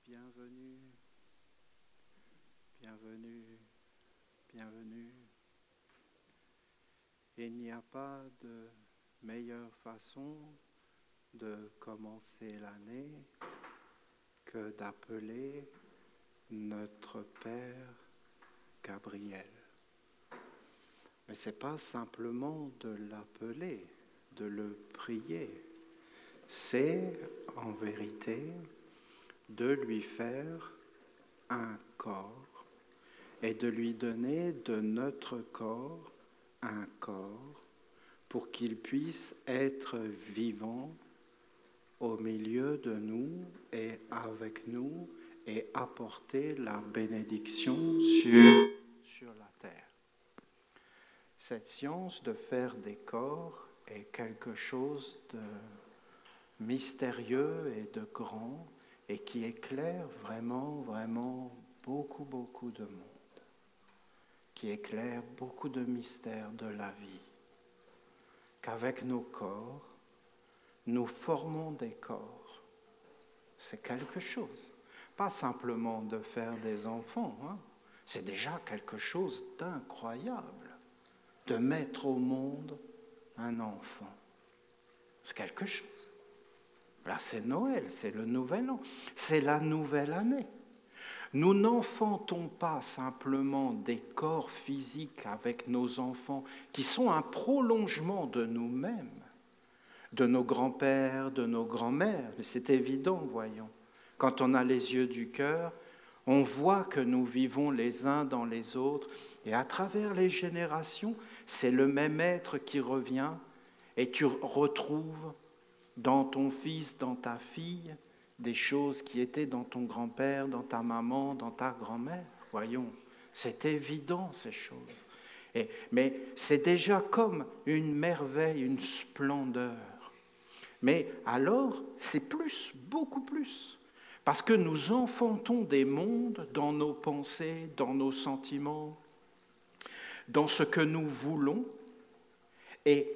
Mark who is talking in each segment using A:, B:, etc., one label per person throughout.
A: bienvenue, bienvenue, bienvenue. Il n'y a pas de meilleure façon de commencer l'année que d'appeler notre Père Gabriel. Mais ce n'est pas simplement de l'appeler, de le prier. C'est en vérité de lui faire un corps et de lui donner de notre corps un corps pour qu'il puisse être vivant au milieu de nous et avec nous et apporter la bénédiction sur la terre. Cette science de faire des corps est quelque chose de mystérieux et de grand et qui éclaire vraiment, vraiment beaucoup, beaucoup de monde, qui éclaire beaucoup de mystères de la vie, qu'avec nos corps, nous formons des corps. C'est quelque chose. Pas simplement de faire des enfants, hein. C'est déjà quelque chose d'incroyable de mettre au monde un enfant. C'est quelque chose. Là, c'est Noël, c'est le Nouvel An, c'est la nouvelle année. Nous n'enfantons pas simplement des corps physiques avec nos enfants qui sont un prolongement de nous-mêmes, de nos grands-pères, de nos grands-mères. Mais c'est évident, voyons. Quand on a les yeux du cœur, on voit que nous vivons les uns dans les autres et à travers les générations, c'est le même être qui revient et tu retrouves dans ton fils, dans ta fille, des choses qui étaient dans ton grand-père, dans ta maman, dans ta grand-mère. Voyons, c'est évident ces choses. Mais c'est déjà comme une merveille, une splendeur. Mais alors, c'est plus, beaucoup plus. Parce que nous enfantons des mondes dans nos pensées, dans nos sentiments, dans ce que nous voulons. Et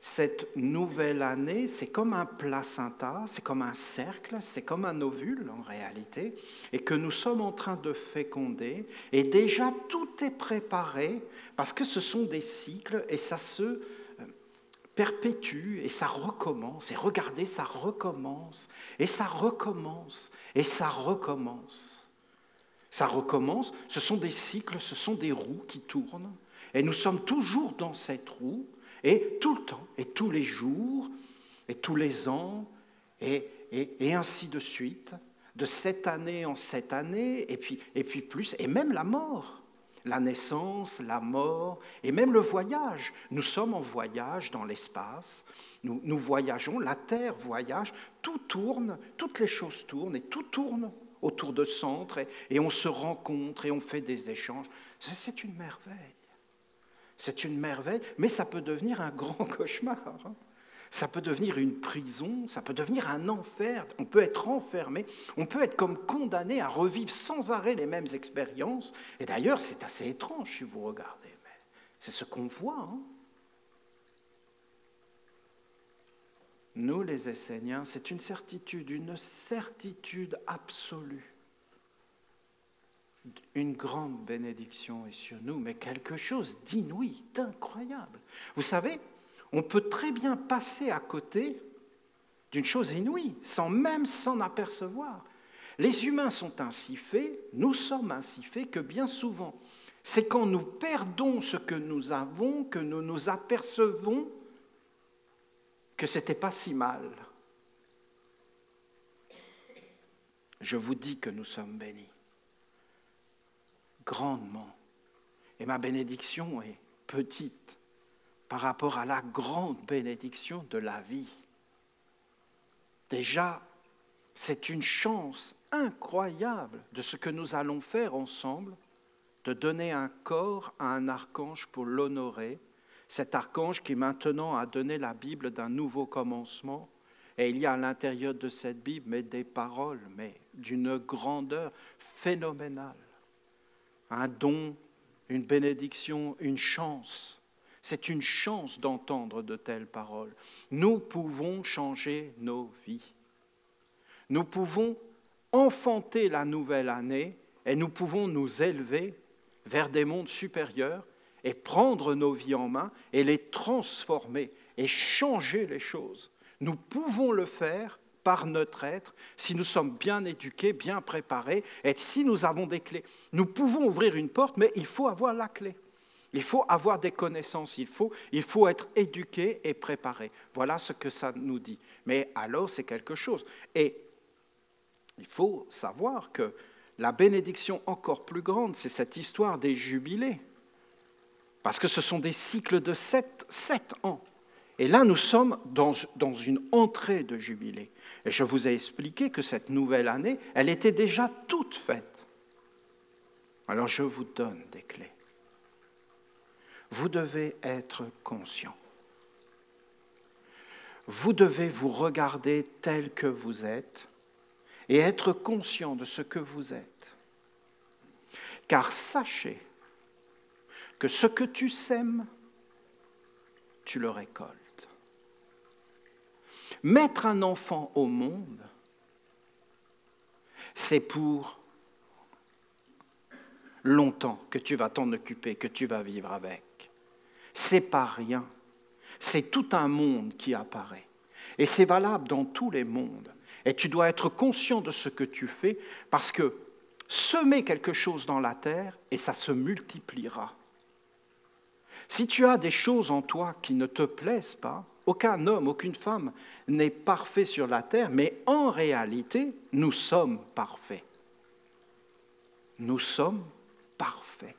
A: cette nouvelle année, c'est comme un placenta, c'est comme un cercle, c'est comme un ovule en réalité, et que nous sommes en train de féconder. Et déjà, tout est préparé parce que ce sont des cycles et ça se perpétue et ça recommence. Et regardez, ça recommence, et ça recommence, et ça recommence. Ça recommence, ce sont des cycles, ce sont des roues qui tournent, et nous sommes toujours dans cette roue, et tout le temps, et tous les jours, et tous les ans, et ainsi de suite, de cette année en cette année, et puis plus, et même la mort. La naissance, la mort, et même le voyage. Nous sommes en voyage dans l'espace, nous voyageons, la Terre voyage, tout tourne, toutes les choses tournent, et tout tourne autour de centres, et on se rencontre, et on fait des échanges. C'est une merveille. C'est une merveille, mais ça peut devenir un grand cauchemar. Hein. Ça peut devenir une prison, ça peut devenir un enfer. On peut être enfermé, on peut être comme condamné à revivre sans arrêt les mêmes expériences. Et d'ailleurs, c'est assez étrange si vous regardez, mais c'est ce qu'on voit. Hein. Nous, les Esséniens, c'est une certitude absolue. Une grande bénédiction est sur nous, mais quelque chose d'inouï, d'incroyable. Vous savez, on peut très bien passer à côté d'une chose inouïe, sans même s'en apercevoir. Les humains sont ainsi faits, nous sommes ainsi faits, que bien souvent, c'est quand nous perdons ce que nous avons, que nous nous apercevons que ce n'était pas si mal. Je vous dis que nous sommes bénis. Grandement. Et ma bénédiction est petite par rapport à la grande bénédiction de la vie. Déjà, c'est une chance incroyable de ce que nous allons faire ensemble, de donner un corps à un archange pour l'honorer, cet archange qui maintenant a donné la Bible d'un nouveau commencement, et il y a à l'intérieur de cette Bible mais des paroles, mais d'une grandeur phénoménale. Un don, une bénédiction, une chance. C'est une chance d'entendre de telles paroles. Nous pouvons changer nos vies. Nous pouvons enfanter la nouvelle année et nous pouvons nous élever vers des mondes supérieurs et prendre nos vies en main et les transformer et changer les choses. Nous pouvons le faire par notre être si nous sommes bien éduqués, bien préparés et si nous avons des clés. Nous pouvons ouvrir une porte, mais il faut avoir la clé. Il faut avoir des connaissances, il faut être éduqué et préparé. Voilà ce que ça nous dit. Mais alors, c'est quelque chose. Et il faut savoir que la bénédiction encore plus grande, c'est cette histoire des jubilés. Parce que ce sont des cycles de 7 ans. Et là, nous sommes dans une entrée de jubilé. Et je vous ai expliqué que cette nouvelle année, elle était déjà toute faite. Alors, je vous donne des clés. Vous devez être conscient. Vous devez vous regarder tel que vous êtes et être conscient de ce que vous êtes. Car sachez que ce que tu sèmes, tu le récoltes. Mettre un enfant au monde, c'est pour longtemps que tu vas t'en occuper, que tu vas vivre avec. C'est pas rien. C'est tout un monde qui apparaît. Et c'est valable dans tous les mondes. Et tu dois être conscient de ce que tu fais parce que semer quelque chose dans la terre et ça se multipliera. Si tu as des choses en toi qui ne te plaisent pas, aucun homme, aucune femme n'est parfait sur la terre, mais en réalité, nous sommes parfaits. Nous sommes parfaits.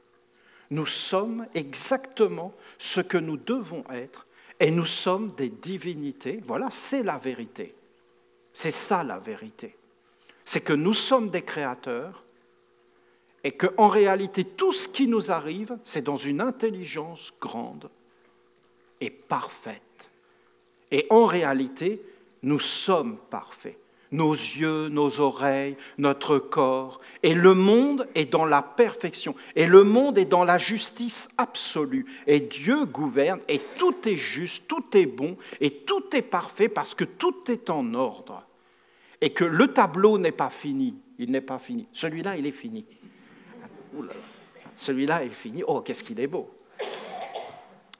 A: Nous sommes exactement ce que nous devons être et nous sommes des divinités. Voilà, c'est la vérité. C'est ça la vérité. C'est que nous sommes des créateurs et qu'en réalité, tout ce qui nous arrive, c'est dans une intelligence grande et parfaite. Et en réalité, nous sommes parfaits. Nos yeux, nos oreilles, notre corps. Et le monde est dans la perfection. Et le monde est dans la justice absolue. Et Dieu gouverne et tout est juste, tout est bon et tout est parfait parce que tout est en ordre. Et que le tableau n'est pas fini. Il n'est pas fini. Celui-là, il est fini. Celui-là est fini. Oh, qu'est-ce qu'il est beau.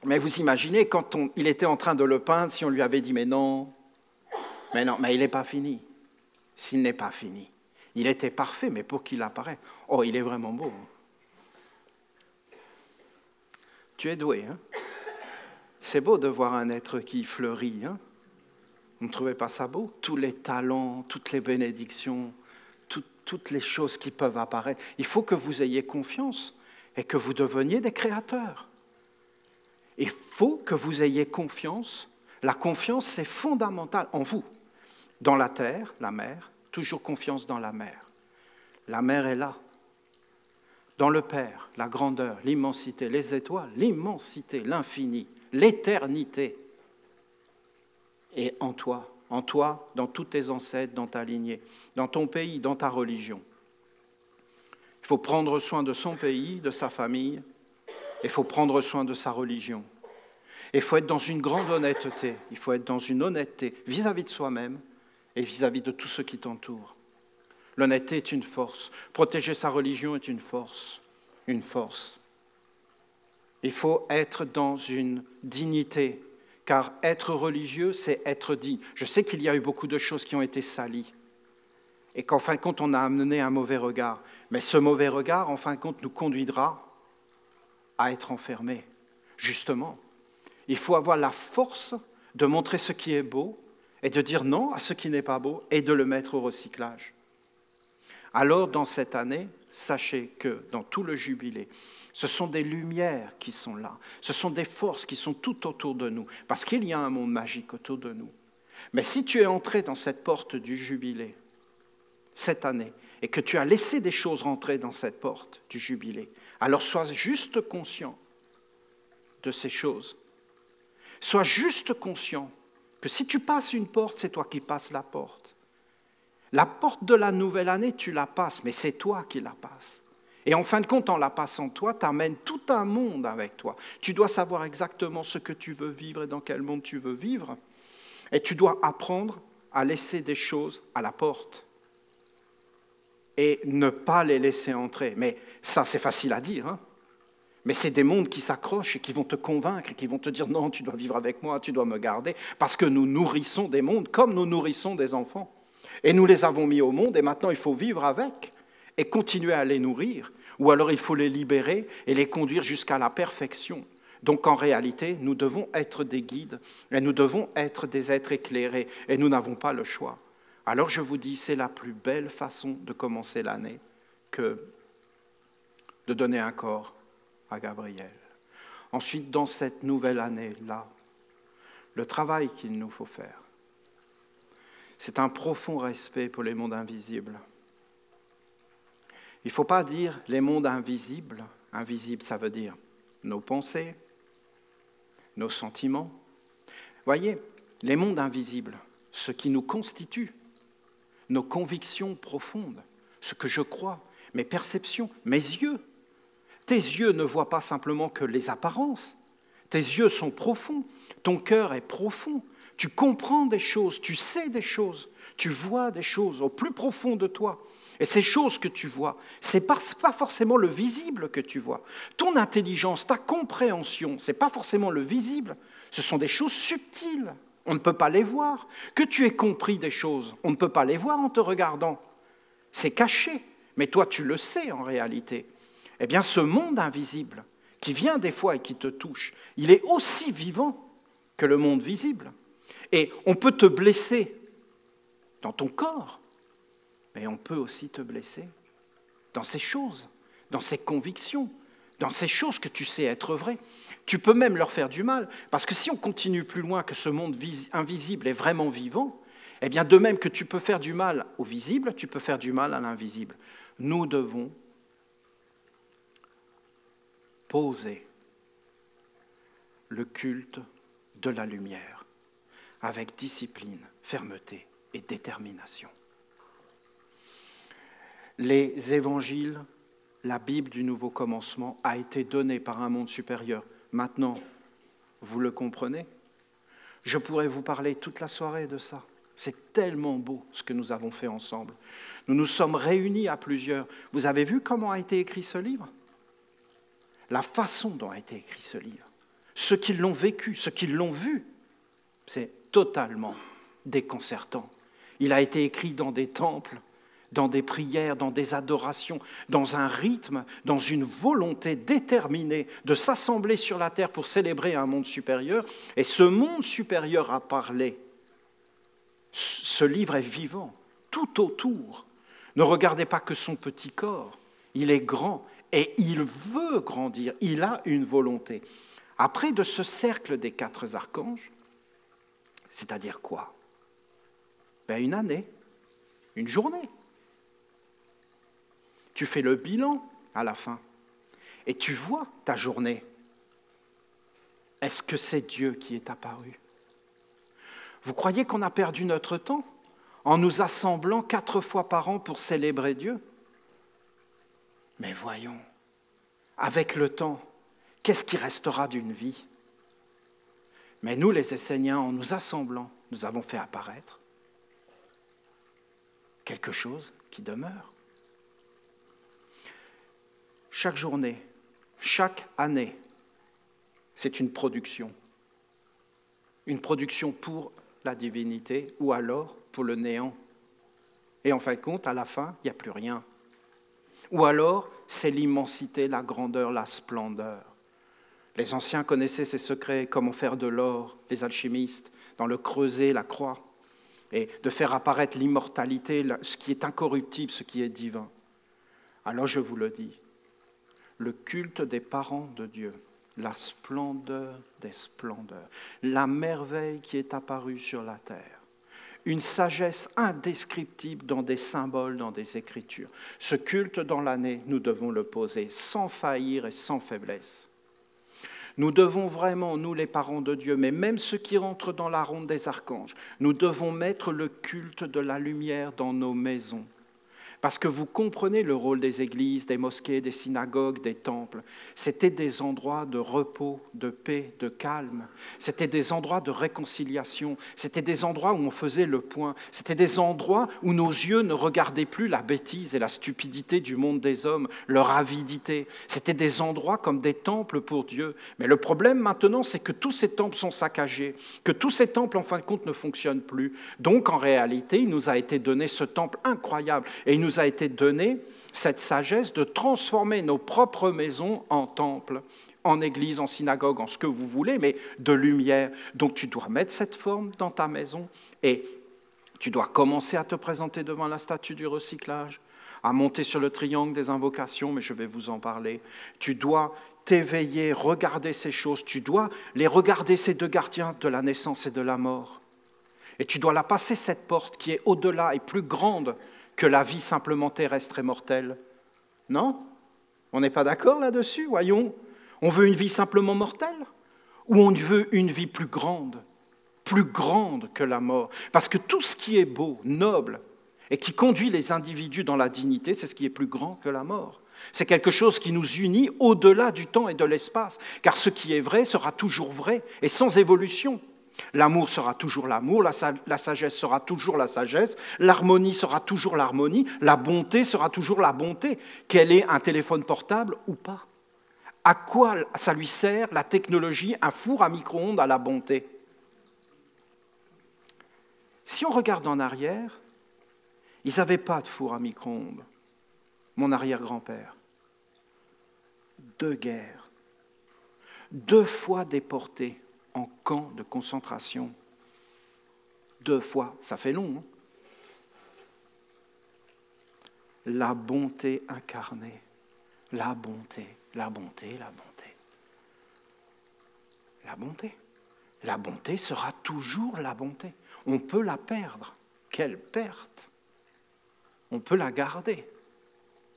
A: Mais vous imaginez, quand il était en train de le peindre, si on lui avait dit « mais non, mais il n'est pas fini ». S'il n'est pas fini. Il était parfait, mais pour qu'il apparaisse. Oh, il est vraiment beau. Tu es doué, hein? C'est beau de voir un être qui fleurit, hein? Vous ne trouvez pas ça beau? Tous les talents, toutes les bénédictions, toutes les choses qui peuvent apparaître. Il faut que vous ayez confiance et que vous deveniez des créateurs. Il faut que vous ayez confiance. La confiance, c'est fondamental en vous. Dans la terre, la mer, toujours confiance dans la mer. La mer est là. Dans le Père, la grandeur, l'immensité, les étoiles, l'immensité, l'infini, l'éternité. Et en toi, dans tous tes ancêtres, dans ta lignée, dans ton pays, dans ta religion. Il faut prendre soin de son pays, de sa famille, il faut prendre soin de sa religion. Il faut être dans une grande honnêteté, il faut être dans une honnêteté vis-à-vis de soi-même, et vis-à-vis de tout ce qui t'entoure. L'honnêteté est une force. Protéger sa religion est une force. Une force. Il faut être dans une dignité, car être religieux, c'est être digne. Je sais qu'il y a eu beaucoup de choses qui ont été salies, et qu'en fin de compte, on a amené un mauvais regard. Mais ce mauvais regard, en fin de compte, nous conduira à être enfermés. Justement, il faut avoir la force de montrer ce qui est beau, et de dire non à ce qui n'est pas beau et de le mettre au recyclage. Alors, dans cette année, sachez que dans tout le jubilé, ce sont des lumières qui sont là, ce sont des forces qui sont tout autour de nous, parce qu'il y a un monde magique autour de nous. Mais si tu es entré dans cette porte du jubilé, cette année, et que tu as laissé des choses rentrer dans cette porte du jubilé, alors sois juste conscient de ces choses. Sois juste conscient que si tu passes une porte, c'est toi qui passes la porte. La porte de la nouvelle année, tu la passes, mais c'est toi qui la passes. Et en fin de compte, en la passant toi, tu amènes tout un monde avec toi. Tu dois savoir exactement ce que tu veux vivre et dans quel monde tu veux vivre. Et tu dois apprendre à laisser des choses à la porte. et ne pas les laisser entrer. Mais ça, c'est facile à dire, hein. Mais c'est des mondes qui s'accrochent et qui vont te convaincre et qui vont te dire « Non, tu dois vivre avec moi, tu dois me garder », parce que nous nourrissons des mondes comme nous nourrissons des enfants. Et nous les avons mis au monde et maintenant il faut vivre avec et continuer à les nourrir. Ou alors il faut les libérer et les conduire jusqu'à la perfection. Donc en réalité, nous devons être des guides et nous devons être des êtres éclairés et nous n'avons pas le choix. Alors je vous dis, c'est la plus belle façon de commencer l'année que de donner un corps à Gabriel. Ensuite, dans cette nouvelle année-là, le travail qu'il nous faut faire, c'est un profond respect pour les mondes invisibles. Il ne faut pas dire les mondes invisibles. Invisible, ça veut dire nos pensées, nos sentiments. Voyez, les mondes invisibles, ce qui nous constitue, nos convictions profondes, ce que je crois, mes perceptions, mes yeux. Tes yeux ne voient pas simplement que les apparences. Tes yeux sont profonds, ton cœur est profond. Tu comprends des choses, tu sais des choses, tu vois des choses au plus profond de toi. Et ces choses que tu vois, ce n'est pas forcément le visible que tu vois. Ton intelligence, ta compréhension, ce n'est pas forcément le visible. Ce sont des choses subtiles. On ne peut pas les voir. Que tu aies compris des choses, on ne peut pas les voir en te regardant. C'est caché, mais toi tu le sais en réalité. Eh bien ce monde invisible qui vient des fois et qui te touche, il est aussi vivant que le monde visible. Et on peut te blesser dans ton corps, mais on peut aussi te blesser dans ces choses, dans ces convictions, dans ces choses que tu sais être vraies. Tu peux même leur faire du mal, parce que si on continue plus loin que ce monde invisible est vraiment vivant, eh bien de même que tu peux faire du mal au visible, tu peux faire du mal à l'invisible. Nous devons poser le culte de la lumière avec discipline, fermeté et détermination. Les évangiles, la Bible du Nouveau Commencement a été donnée par un monde supérieur. Maintenant, vous le comprenez? Je pourrais vous parler toute la soirée de ça. C'est tellement beau ce que nous avons fait ensemble. Nous nous sommes réunis à plusieurs. Vous avez vu comment a été écrit ce livre? La façon dont a été écrit ce livre, ceux qui l'ont vécu, ceux qui l'ont vu, c'est totalement déconcertant. Il a été écrit dans des temples, dans des prières, dans des adorations, dans un rythme, dans une volonté déterminée de s'assembler sur la terre pour célébrer un monde supérieur. Et ce monde supérieur a parlé. Ce livre est vivant, tout autour. Ne regardez pas que son petit corps, il est grand. Et il veut grandir, il a une volonté. Après de ce cercle des 4 archanges, c'est-à-dire quoi? Une année, une journée. Tu fais le bilan à la fin et tu vois ta journée. Est-ce que c'est Dieu qui est apparu? Vous croyez qu'on a perdu notre temps en nous assemblant 4 fois par an pour célébrer Dieu? Mais voyons, avec le temps, qu'est-ce qui restera d'une vie? Mais nous, les Esséniens, en nous assemblant, nous avons fait apparaître quelque chose qui demeure. Chaque journée, chaque année, c'est une production pour la divinité ou alors pour le néant. Et en fin de compte, à la fin, il n'y a plus rien. Ou alors, c'est l'immensité, la grandeur, la splendeur. Les anciens connaissaient ces secrets, comment faire de l'or, les alchimistes, dans le creuset, la croix, et de faire apparaître l'immortalité, ce qui est incorruptible, ce qui est divin. Alors je vous le dis, le culte des parents de Dieu, la splendeur des splendeurs, la merveille qui est apparue sur la terre, une sagesse indescriptible dans des symboles, dans des écritures. Ce culte dans l'année, nous devons le poser sans faillir et sans faiblesse. Nous devons vraiment, nous les parents de Dieu, mais même ceux qui rentrent dans la ronde des archanges, nous devons mettre le culte de la lumière dans nos maisons. Parce que vous comprenez le rôle des églises, des mosquées, des synagogues, des temples. C'était des endroits de repos, de paix, de calme. C'était des endroits de réconciliation. C'était des endroits où on faisait le point. C'était des endroits où nos yeux ne regardaient plus la bêtise et la stupidité du monde des hommes, leur avidité. C'était des endroits comme des temples pour Dieu. Mais le problème maintenant, c'est que tous ces temples sont saccagés, que tous ces temples, en fin de compte, ne fonctionnent plus. Donc, en réalité, il nous a été donné ce temple incroyable et il nous a été donné cette sagesse de transformer nos propres maisons en temples, en église, en synagogue, en ce que vous voulez, mais de lumière. Donc tu dois mettre cette forme dans ta maison et tu dois commencer à te présenter devant la statue du recyclage, à monter sur le triangle des invocations, mais je vais vous en parler. Tu dois t'éveiller, regarder ces choses, tu dois les regarder, ces deux gardiens de la naissance et de la mort. Et tu dois la passer, cette porte qui est au-delà et plus grande que la vie simplement terrestre et mortelle. Non? On n'est pas d'accord là-dessus, voyons. On veut une vie simplement mortelle ou on veut une vie plus grande que la mort? Parce que tout ce qui est beau, noble et qui conduit les individus dans la dignité, c'est ce qui est plus grand que la mort. C'est quelque chose qui nous unit au-delà du temps et de l'espace, car ce qui est vrai sera toujours vrai et sans évolution. L'amour sera toujours l'amour, la sagesse sera toujours la sagesse, l'harmonie sera toujours l'harmonie, la bonté sera toujours la bonté, qu'elle ait un téléphone portable ou pas. À quoi ça lui sert, la technologie, un four à micro-ondes à la bonté? Si on regarde en arrière, ils n'avaient pas de four à micro-ondes, mon arrière-grand-père. 2 guerres, 2 fois déportés en camp de concentration. 2 fois, ça fait long. Hein? La bonté incarnée, la bonté, la bonté, la bonté. La bonté. La bonté sera toujours la bonté. On peut la perdre. Quelle perte! On peut la garder.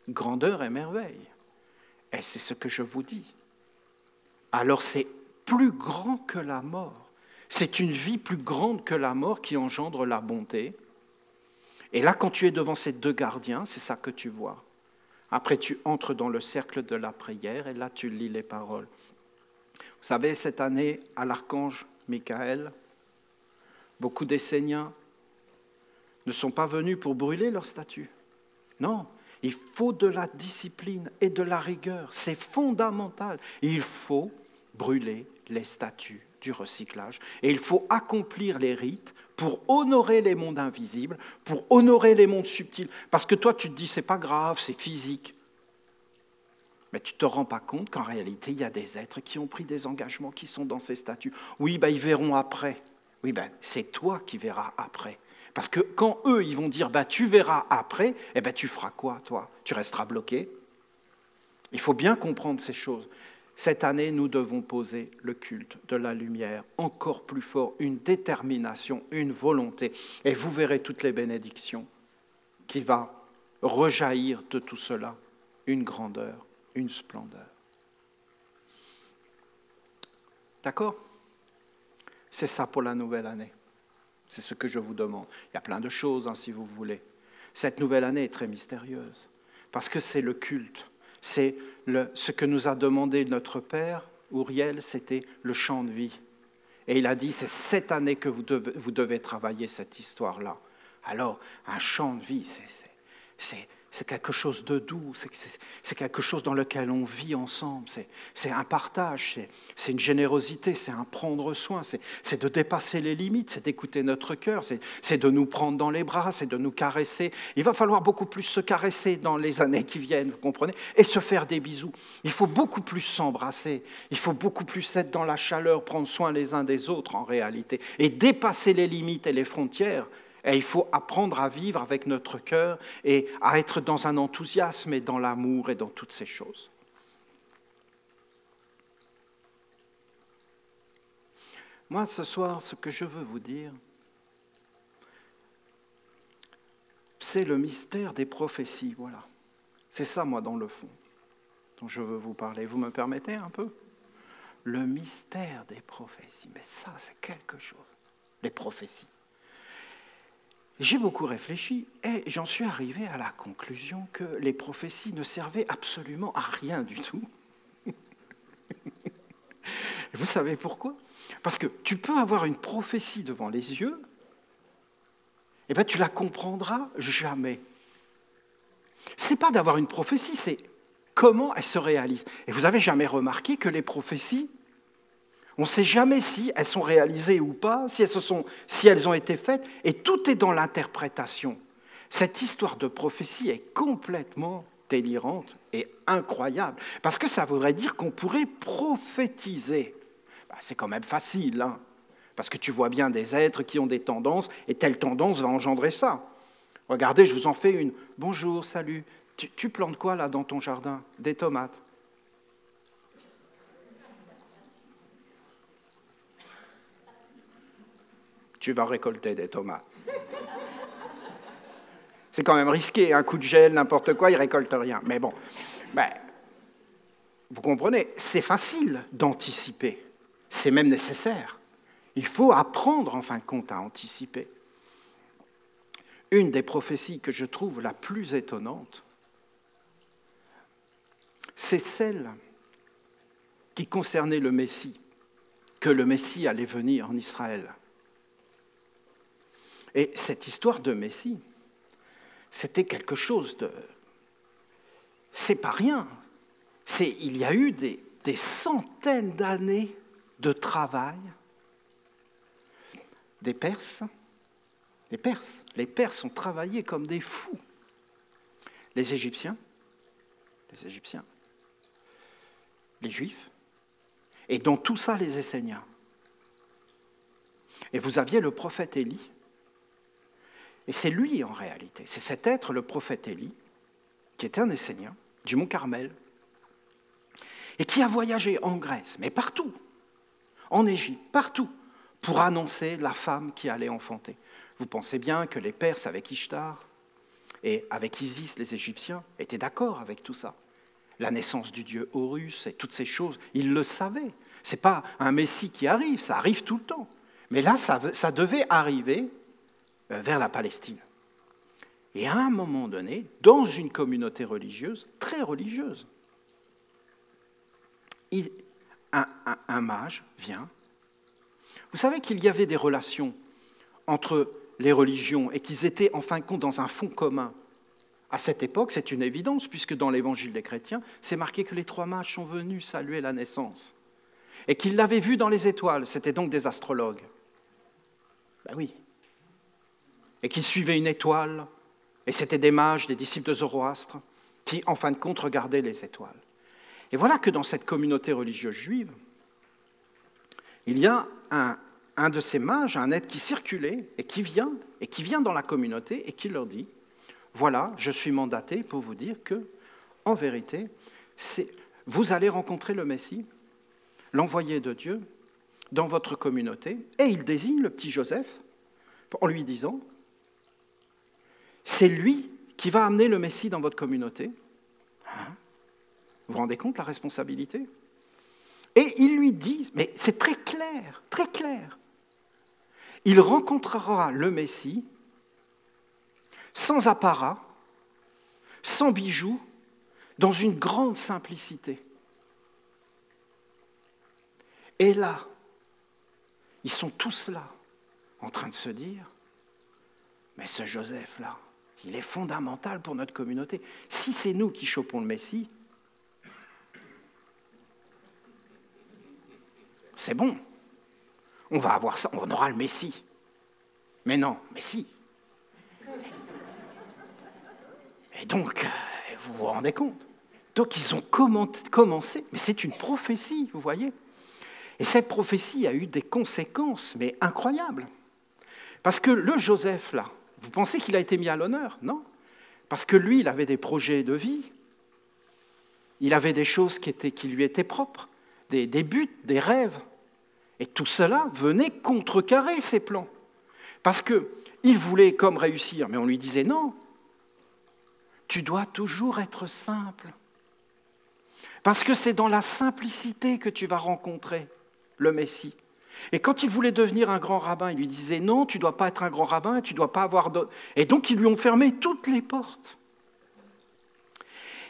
A: Grandeur et merveille. Et c'est ce que je vous dis. Alors c'est plus grand que la mort. C'est une vie plus grande que la mort qui engendre la bonté. Et là, quand tu es devant ces 2 gardiens, c'est ça que tu vois. Après, tu entres dans le cercle de la prière et là, tu lis les paroles. Vous savez, cette année, à l'archange Michael, beaucoup d'Esséniens ne sont pas venus pour brûler leur statue. Non, il faut de la discipline et de la rigueur. C'est fondamental. Il faut brûler les statues du recyclage. Et il faut accomplir les rites pour honorer les mondes invisibles, pour honorer les mondes subtils. Parce que toi, tu te dis, c'est pas grave, c'est physique. Mais tu ne te rends pas compte qu'en réalité, il y a des êtres qui ont pris des engagements, qui sont dans ces statues. Oui, ils verront après. Oui, c'est toi qui verras après. Parce que quand eux, ils vont dire, tu verras après, tu feras quoi, toi? Tu resteras bloqué. Il faut bien comprendre ces choses. Cette année, nous devons poser le culte de la lumière encore plus fort, une détermination, une volonté. Et vous verrez toutes les bénédictions qui vont rejaillir de tout cela, une grandeur, une splendeur. D'accord? C'est ça pour la nouvelle année. C'est ce que je vous demande. Il y a plein de choses, si vous voulez. Cette nouvelle année est très mystérieuse, parce que c'est le culte. C'est ce que nous a demandé notre Père, Uriel, c'était le chant de vie. Et il a dit, c'est cette année que vous devez travailler cette histoire-là. Alors, un chant de vie, c'est quelque chose de doux, c'est quelque chose dans lequel on vit ensemble, c'est un partage, c'est une générosité, c'est un prendre soin, c'est de dépasser les limites, c'est d'écouter notre cœur, c'est de nous prendre dans les bras, c'est de nous caresser. Il va falloir beaucoup plus se caresser dans les années qui viennent, vous comprenez, et se faire des bisous. Il faut beaucoup plus s'embrasser, il faut beaucoup plus être dans la chaleur, prendre soin les uns des autres en réalité, et dépasser les limites et les frontières. Et il faut apprendre à vivre avec notre cœur et à être dans un enthousiasme et dans l'amour et dans toutes ces choses. Moi, ce soir, ce que je veux vous dire, c'est le mystère des prophéties, voilà. C'est ça, moi, dans le fond, dont je veux vous parler. Vous me permettez un peu? Le mystère des prophéties, mais ça, c'est quelque chose. Les prophéties. J'ai beaucoup réfléchi et j'en suis arrivé à la conclusion que les prophéties ne servaient absolument à rien du tout. Vous savez pourquoi? Parce que tu peux avoir une prophétie devant les yeux, et bien tu la comprendras jamais. Ce n'est pas d'avoir une prophétie, c'est comment elle se réalise. Et vous n'avez jamais remarqué que les prophéties, on ne sait jamais si elles sont réalisées ou pas, si elles ont été faites, et tout est dans l'interprétation. Cette histoire de prophétie est complètement délirante et incroyable, parce que ça voudrait dire qu'on pourrait prophétiser. C'est quand même facile, hein, parce que tu vois bien des êtres qui ont des tendances, et telle tendance va engendrer ça. Regardez, je vous en fais une. Bonjour, salut. Tu plantes quoi là dans ton jardin? Des tomates. Tu vas récolter des tomates. C'est quand même risqué, un coup de gel, n'importe quoi, il ne récolte rien. Mais bon, vous comprenez, c'est facile d'anticiper. C'est même nécessaire. Il faut apprendre, en fin de compte, à anticiper. Une des prophéties que je trouve la plus étonnante, c'est celle qui concernait le Messie, que le Messie allait venir en Israël. Et cette histoire de Messie, c'était quelque chose de... C'est pas rien. Il y a eu des centaines d'années de travail des Perses. Les Perses ont travaillé comme des fous. Les Égyptiens, les Juifs, et dans tout ça, les Esséniens. Et vous aviez le prophète Élie, et c'est lui en réalité, c'est cet être, le prophète Élie, qui était un Essénien, du mont Carmel, et qui a voyagé en Grèce, mais partout, en Égypte, partout, pour annoncer la femme qui allait enfanter. Vous pensez bien que les Perses avec Ishtar et avec Isis, les Égyptiens, étaient d'accord avec tout ça. La naissance du dieu Horus et toutes ces choses, ils le savaient. Ce n'est pas un Messie qui arrive, ça arrive tout le temps. Mais là, ça devait arriver vers la Palestine. Et à un moment donné, dans une communauté religieuse, très religieuse, un mage vient. Vous savez qu'il y avait des relations entre les religions et qu'ils étaient en fin de compte dans un fond commun. À cette époque, c'est une évidence, puisque dans l'évangile des chrétiens, c'est marqué que les 3 mages sont venus saluer la naissance. Et qu'ils l'avaient vu dans les étoiles, c'était donc des astrologues. Ben oui. Et qu'ils suivaient une étoile, et c'était des mages, des disciples de Zoroastre, qui, en fin de compte, regardaient les étoiles. Et voilà que dans cette communauté religieuse juive, il y a un de ces mages, un être qui circulait et qui vient dans la communauté et qui leur dit « Voilà, je suis mandaté pour vous dire que, en vérité, vous allez rencontrer le Messie, l'envoyé de Dieu, dans votre communauté. » Et il désigne le petit Joseph en lui disant « C'est lui qui va amener le Messie dans votre communauté. » Vous vous rendez compte la responsabilité? Et ils lui disent, mais c'est très clair, très clair. Il rencontrera le Messie sans apparat, sans bijoux, dans une grande simplicité. Et là, ils sont tous là, en train de se dire, mais ce Joseph-là, il est fondamental pour notre communauté. Si c'est nous qui chopons le Messie, c'est bon, on va avoir ça, on aura le Messie. Mais non, mais si. Et donc, vous vous rendez compte? Donc ils ont commencé, mais c'est une prophétie, vous voyez? Et cette prophétie a eu des conséquences, mais incroyables. Parce que le Joseph, là, vous pensez qu'il a été mis à l'honneur? Non. Parce que lui, il avait des projets de vie, il avait des choses qui lui étaient propres, des buts, des rêves. Et tout cela venait contrecarrer ses plans. Parce qu'il voulait comme réussir, mais on lui disait non, tu dois toujours être simple. Parce que c'est dans la simplicité que tu vas rencontrer le Messie. Et quand il voulait devenir un grand rabbin, il lui disait non, tu ne dois pas être un grand rabbin, tu ne dois pas avoir d'autres. Et donc ils lui ont fermé toutes les portes.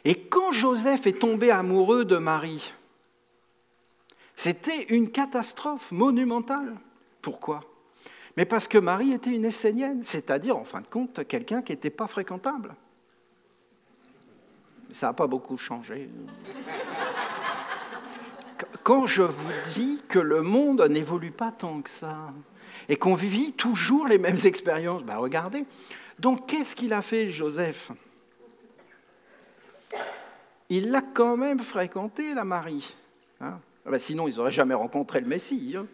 A: Et quand Joseph est tombé amoureux de Marie, c'était une catastrophe monumentale. Pourquoi ? Mais parce que Marie était une Essénienne, c'est-à-dire, en fin de compte, quelqu'un qui n'était pas fréquentable. Ça n'a pas beaucoup changé. Quand je vous dis que le monde n'évolue pas tant que ça, et qu'on vit toujours les mêmes expériences, ben regardez. Donc, qu'est-ce qu'il a fait, Joseph ? Il l'a quand même fréquenté, la Marie. Hein ? Ben sinon, ils n'auraient jamais rencontré le Messie. Hein ?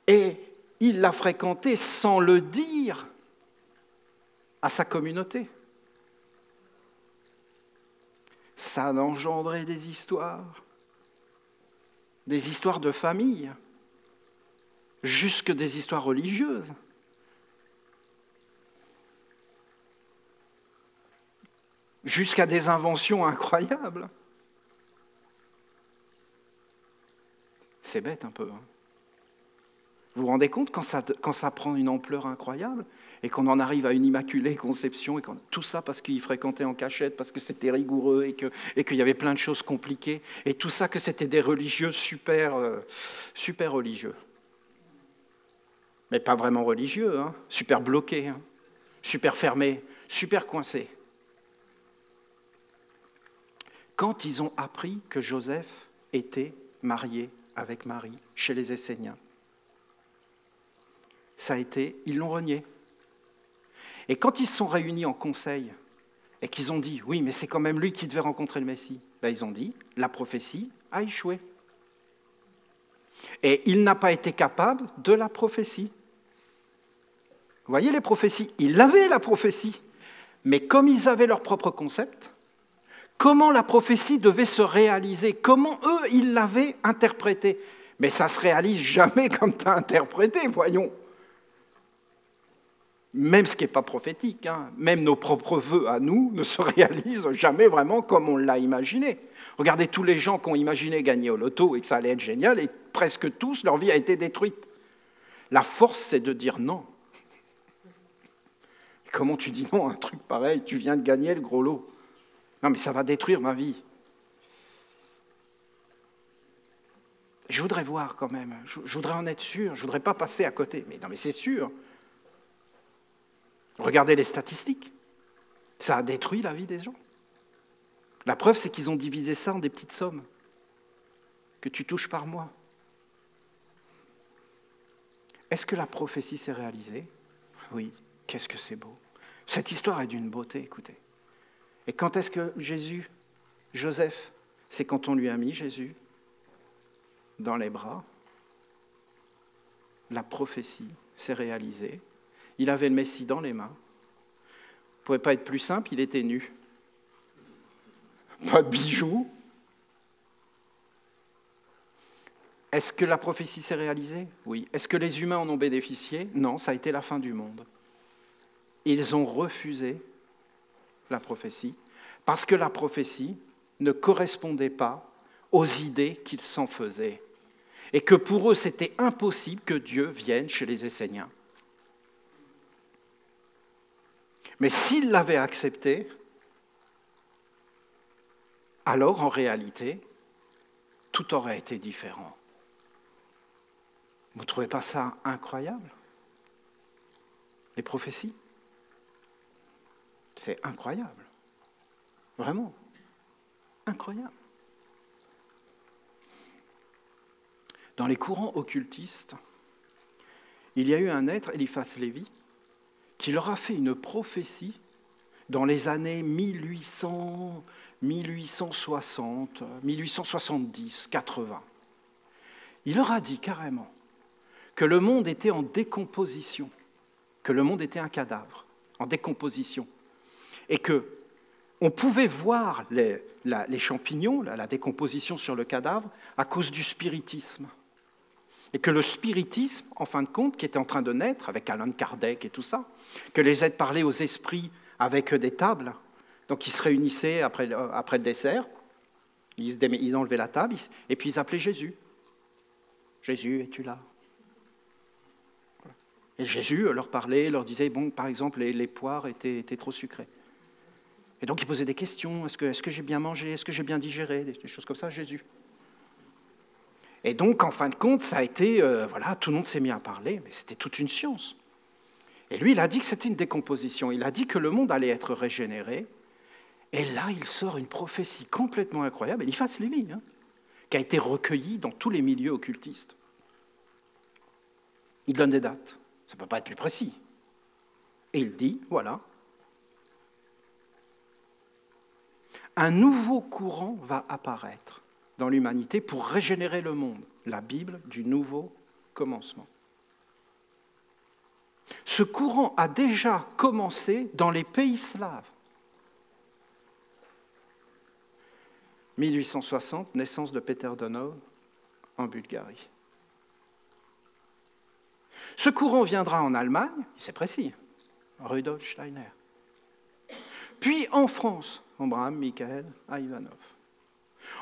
A: Et il l'a fréquenté sans le dire à sa communauté. Ça a engendré des histoires de famille, jusque des histoires religieuses. Jusqu'à des inventions incroyables. C'est bête un peu. Hein. Vous vous rendez compte quand ça prend une ampleur incroyable et qu'on en arrive à une immaculée conception, et tout ça parce qu'il fréquentait en cachette, parce que c'était rigoureux et qu'il y avait plein de choses compliquées, et tout ça que c'était des religieux super religieux. Mais pas vraiment religieux, hein, super bloqués, hein, super fermés, super coincés. Quand ils ont appris que Joseph était marié avec Marie chez les Esséniens, ils l'ont renié. Et quand ils se sont réunis en conseil et qu'ils ont dit « Oui, mais c'est quand même lui qui devait rencontrer le Messie », ben ils ont dit « La prophétie a échoué ». Et il n'a pas été capable de la prophétie. Vous voyez les prophéties, ils avaient la prophétie, mais comme ils avaient leur propre concept, comment la prophétie devait se réaliser, comment eux, ils l'avaient interprétée. Mais ça ne se réalise jamais comme tu as interprété, voyons. Même ce qui n'est pas prophétique, hein, même nos propres vœux à nous ne se réalisent jamais vraiment comme on l'a imaginé. Regardez tous les gens qui ont imaginé gagner au loto et que ça allait être génial, et presque tous, leur vie a été détruite. La force, c'est de dire non. Comment tu dis non à un truc pareil ? Tu viens de gagner le gros lot. Non, mais ça va détruire ma vie. Je voudrais voir quand même, je voudrais en être sûr, je ne voudrais pas passer à côté. Mais non, mais c'est sûr. Regardez les statistiques. Ça a détruit la vie des gens. La preuve, c'est qu'ils ont divisé ça en des petites sommes que tu touches par mois. Est-ce que la prophétie s'est réalisée ? Oui. Qu'est-ce que c'est beau. Cette histoire est d'une beauté, écoutez. Et quand est-ce que Joseph, c'est quand on lui a mis Jésus dans les bras, la prophétie s'est réalisée. Il avait le Messie dans les mains. Ça ne pouvait pas être plus simple, il était nu. Pas de bijoux. Est-ce que la prophétie s'est réalisée ? Oui. Est-ce que les humains en ont bénéficié ? Non, ça a été la fin du monde. Ils ont refusé la prophétie parce que la prophétie ne correspondait pas aux idées qu'ils s'en faisaient. Et que pour eux, c'était impossible que Dieu vienne chez les Esséniens. Mais s'ils l'avaient accepté, alors en réalité, tout aurait été différent. Vous ne trouvez pas ça incroyable ? Les prophéties ? C'est incroyable. Vraiment. Incroyable. Dans les courants occultistes, il y a eu un être, Eliphas Lévi, qui leur a fait une prophétie dans les années 1800, 1860, 1870, 80. Il leur a dit carrément que le monde était en décomposition, que le monde était un cadavre, en décomposition, et qu'on pouvait voir les champignons, la décomposition sur le cadavre, à cause du spiritisme. Et que le spiritisme, en fin de compte, qui était en train de naître, avec Allan Kardec et tout ça, que les êtres parlaient aux esprits avec des tables, donc ils se réunissaient après le dessert, ils enlevaient la table, et puis ils appelaient Jésus. Jésus, es-tu là? Et Jésus leur parlait, leur disait, bon, par exemple, les poires étaient trop sucrées. Et donc, il posait des questions. Est-ce que j'ai bien mangé? Est-ce que j'ai bien digéré? Des choses comme ça, Jésus. Et donc, en fin de compte, ça a été, voilà, tout le monde s'est mis à parler, mais c'était toute une science. Et lui, il a dit que c'était une décomposition. Il a dit que le monde allait être régénéré. Et là, il sort une prophétie complètement incroyable, Eliphas Lévi, qui a été recueillie dans tous les milieux occultistes. Il donne des dates. Ça ne peut pas être plus précis. Et il dit, voilà, un nouveau courant va apparaître dans l'humanité pour régénérer le monde. La Bible du nouveau commencement. Ce courant a déjà commencé dans les pays slaves. 1860, naissance de Peter Donov en Bulgarie. Ce courant viendra en Allemagne, c'est précis, Rudolf Steiner. Puis en France, Abraham Michael Ivanov.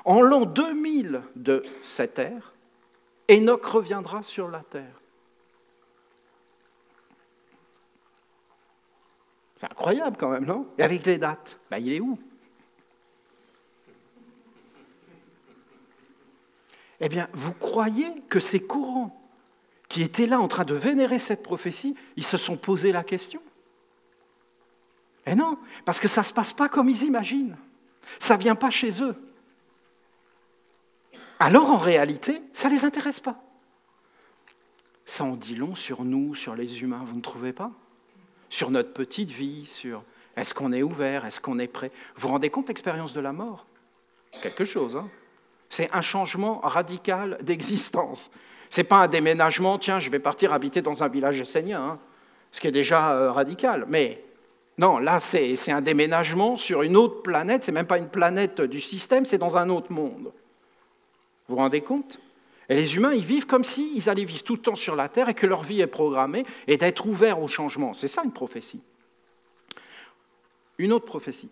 A: En l'an 2000 de cette ère, Enoch reviendra sur la terre. C'est incroyable quand même, non? Et avec les dates, il est où? Eh bien, vous croyez que ces courants qui étaient là en train de vénérer cette prophétie, ils se sont posé la question? Eh non, parce que ça ne se passe pas comme ils imaginent. Ça ne vient pas chez eux. Alors, en réalité, ça ne les intéresse pas. Ça en dit long sur nous, sur les humains, vous ne trouvez pas? Sur notre petite vie, sur est-ce qu'on est ouvert, est-ce qu'on est prêt? Vous vous rendez compte de l'expérience de la mort? Quelque chose, hein? C'est un changement radical d'existence. Ce n'est pas un déménagement, tiens, je vais partir habiter dans un village essénien, ce qui est déjà radical. Mais non, là, c'est un déménagement sur une autre planète, ce n'est même pas une planète du système, c'est dans un autre monde. Vous vous rendez compte? Et les humains, ils vivent comme s'ils allaient vivre tout le temps sur la Terre et que leur vie est programmée et d'être ouverts au changement. C'est ça une prophétie. Une autre prophétie.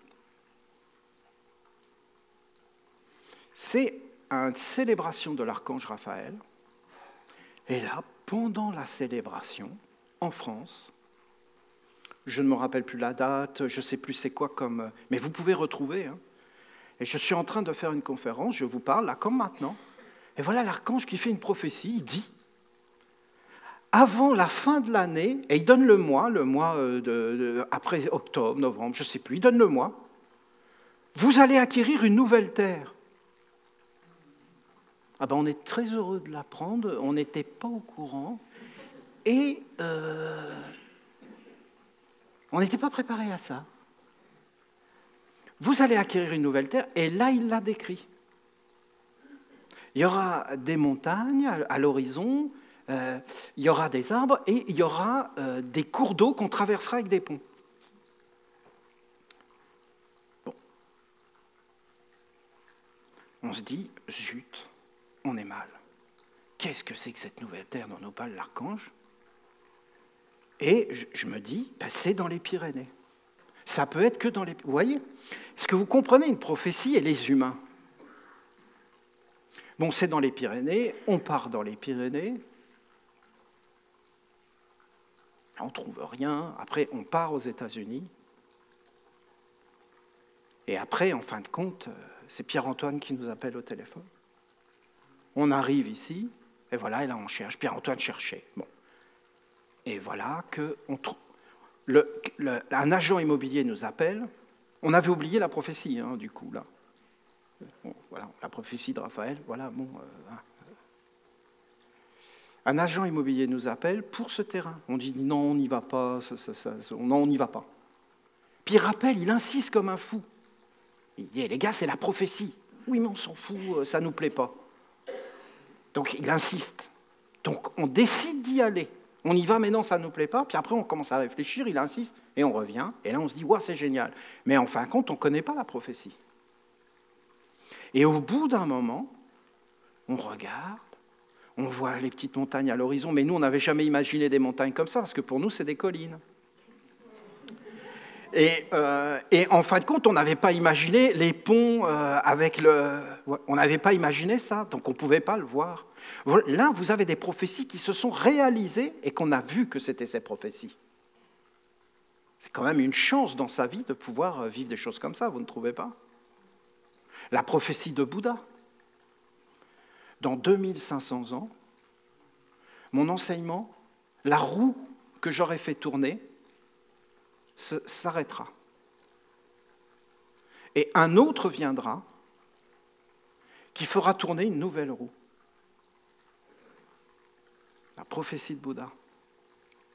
A: C'est une célébration de l'archange Raphaël. Et là, pendant la célébration, en France, je ne me rappelle plus la date, je ne sais plus c'est quoi comme... Mais vous pouvez retrouver. Et je suis en train de faire une conférence, je vous parle, là, comme maintenant. Et voilà l'archange qui fait une prophétie, il dit, avant la fin de l'année, et il donne le mois après octobre, novembre, je ne sais plus, il donne le mois, vous allez acquérir une nouvelle terre. Ah ben on est très heureux de l'apprendre, on n'était pas au courant, et on n'était pas préparé à ça. Vous allez acquérir une nouvelle terre, et là il l'a décrit. Il y aura des montagnes à l'horizon, il y aura des arbres, et il y aura des cours d'eau qu'on traversera avec des ponts. Bon. On se dit, zut, on est mal. Qu'est-ce que c'est que cette nouvelle terre dont nous parle l'archange? Et je me dis, c'est dans les Pyrénées. Ça peut être que dans les... Vous voyez? Est-ce que vous comprenez une prophétie et les humains? Bon, c'est dans les Pyrénées, on part dans les Pyrénées, on ne trouve rien, après on part aux États-Unis, et après, en fin de compte, c'est Pierre-Antoine qui nous appelle au téléphone. On arrive ici, et voilà, et là on cherche, Pierre-Antoine cherchait. Bon. Et voilà un agent immobilier nous appelle, on avait oublié la prophétie, du coup, là. Bon, voilà, la prophétie de Raphaël, voilà, bon. Un agent immobilier nous appelle pour ce terrain. On dit non, on n'y va pas, non, on n'y va pas. Puis il rappelle, il insiste comme un fou. Il dit, les gars, c'est la prophétie. Oui, mais on s'en fout, ça ne nous plaît pas. Donc il insiste. Donc on décide d'y aller. On y va, mais non, ça ne nous plaît pas. Puis après, on commence à réfléchir, il insiste, et on revient. Et là, on se dit, ouais, c'est génial. Mais en fin de compte, on ne connaît pas la prophétie. Et au bout d'un moment, on regarde, on voit les petites montagnes à l'horizon, mais nous, on n'avait jamais imaginé des montagnes comme ça, parce que pour nous, c'est des collines. Et en fin de compte, on n'avait pas imaginé les ponts avec le... On n'avait pas imaginé ça, donc on ne pouvait pas le voir. Là, vous avez des prophéties qui se sont réalisées et qu'on a vu que c'était ces prophéties. C'est quand même une chance dans sa vie de pouvoir vivre des choses comme ça, vous ne trouvez pas? La prophétie de Bouddha. Dans 2500 ans, mon enseignement, la roue que j'aurais fait tourner, s'arrêtera. Et un autre viendra qui fera tourner une nouvelle roue. La prophétie de Bouddha.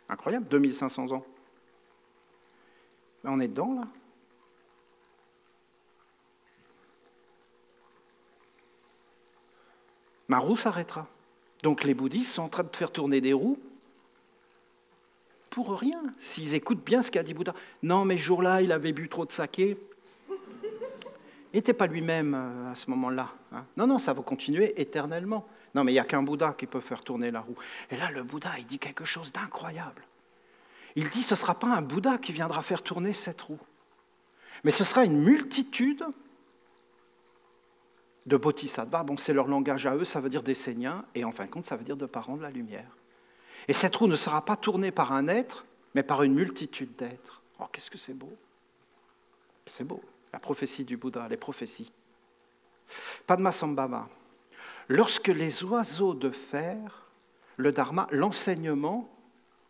A: Incroyable, 2500 ans. Mais on est dedans, là. Ma roue s'arrêtera. Donc les bouddhistes sont en train de faire tourner des roues pour rien, s'ils écoutent bien ce qu'a dit Bouddha. Non, mais ce jour-là, il avait bu trop de saké. Il n'était pas lui-même à ce moment-là. Hein. Non, ça va continuer éternellement. Non, mais il n'y a qu'un Bouddha qui peut faire tourner la roue. Et là, le Bouddha, il dit quelque chose d'incroyable. Il dit, ce ne sera pas un Bouddha qui viendra faire tourner cette roue, mais ce sera une multitude de bodhisattvas. Bon, c'est leur langage à eux, ça veut dire d'Esséniens, et en fin de compte, ça veut dire de parents de la lumière. Et cette roue ne sera pas tournée par un être, mais par une multitude d'êtres. Oh, qu'est-ce que c'est beau! C'est beau, la prophétie du Bouddha, les prophéties. Padmasambhava. Lorsque les oiseaux de fer, le dharma, l'enseignement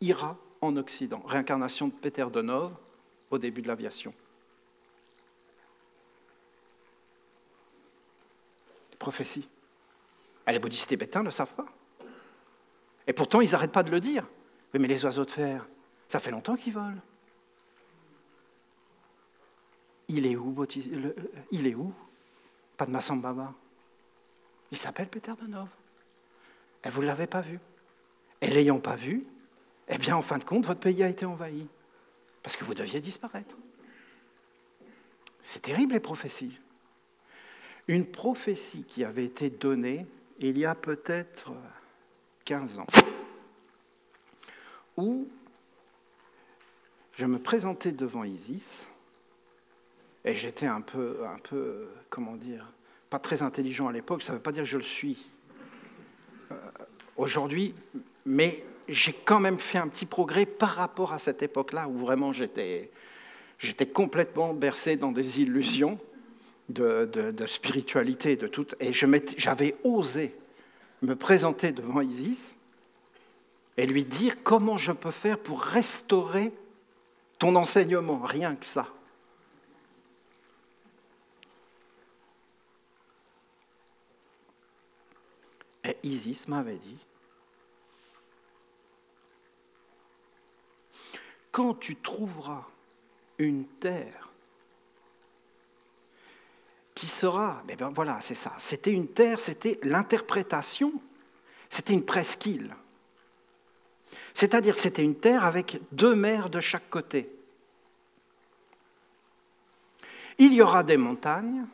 A: ira en Occident. Réincarnation de Peter de Nove au début de l'aviation. Prophétie. Les bouddhistes tibétains ne le savent pas. Et pourtant, ils n'arrêtent pas de le dire. Mais les oiseaux de fer, ça fait longtemps qu'ils volent. Il est où Padmasambhava. Il s'appelle Peter de Nove. Et vous ne l'avez pas vu. Et l'ayant pas vu, eh bien, en fin de compte, votre pays a été envahi. Parce que vous deviez disparaître. C'est terrible, les prophéties. Une prophétie qui avait été donnée il y a peut-être 15 ans, où je me présentais devant Isis, et j'étais un peu, comment dire, pas très intelligent à l'époque, ça ne veut pas dire que je le suis aujourd'hui, mais j'ai quand même fait un petit progrès par rapport à cette époque-là, où vraiment j'étais complètement bercé dans des illusions de spiritualité, de tout, et j'avais osé me présenter devant Isis et lui dire comment je peux faire pour restaurer ton enseignement, rien que ça. Et Isis m'avait dit, quand tu trouveras une terre qui sera, mais ben voilà, c'est ça, c'était une terre, c'était l'interprétation, c'était une presqu'île. C'est-à-dire que c'était une terre avec 2 mers de chaque côté. Il y aura des montagnes,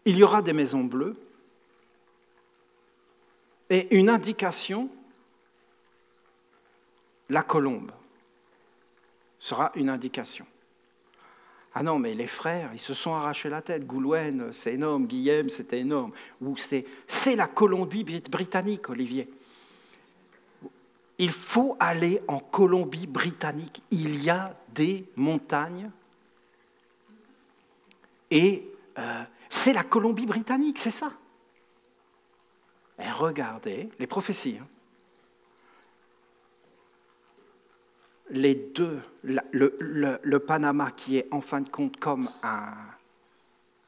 A: il y aura des maisons bleues, et une indication, la colombe sera une indication. Ah non, mais les frères, ils se sont arrachés la tête. Goulwen, c'est énorme. Guillaume, c'était énorme. Ou c'est la Colombie-Britannique, Olivier. Il faut aller en Colombie-Britannique. Il y a des montagnes. Et c'est la Colombie-Britannique, c'est ça. Et regardez, les prophéties. Hein. Les deux, le Panama qui est en fin de compte comme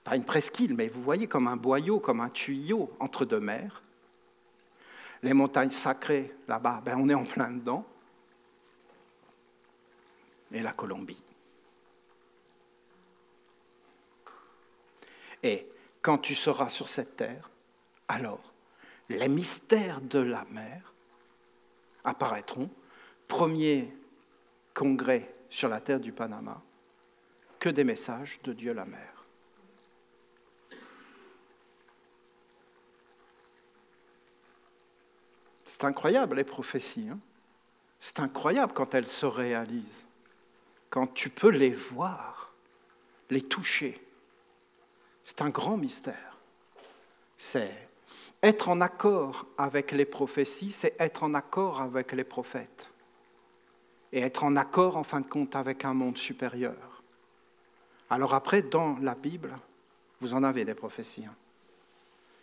A: pas une presqu'île, mais vous voyez comme un boyau, comme un tuyau entre 2 mers. Les montagnes sacrées, là-bas, ben on est en plein dedans. Et la Colombie. Et quand tu seras sur cette terre, alors les mystères de la mer apparaîtront. Premier congrès sur la terre du Panama, que des messages de Dieu la mer. C'est incroyable les prophéties. Hein. C'est incroyable quand elles se réalisent. Quand tu peux les voir, les toucher. C'est un grand mystère. C'est Être en accord avec les prophéties, c'est être en accord avec les prophètes. Et être en accord, en fin de compte, avec un monde supérieur. Alors après, dans la Bible, vous en avez des prophéties,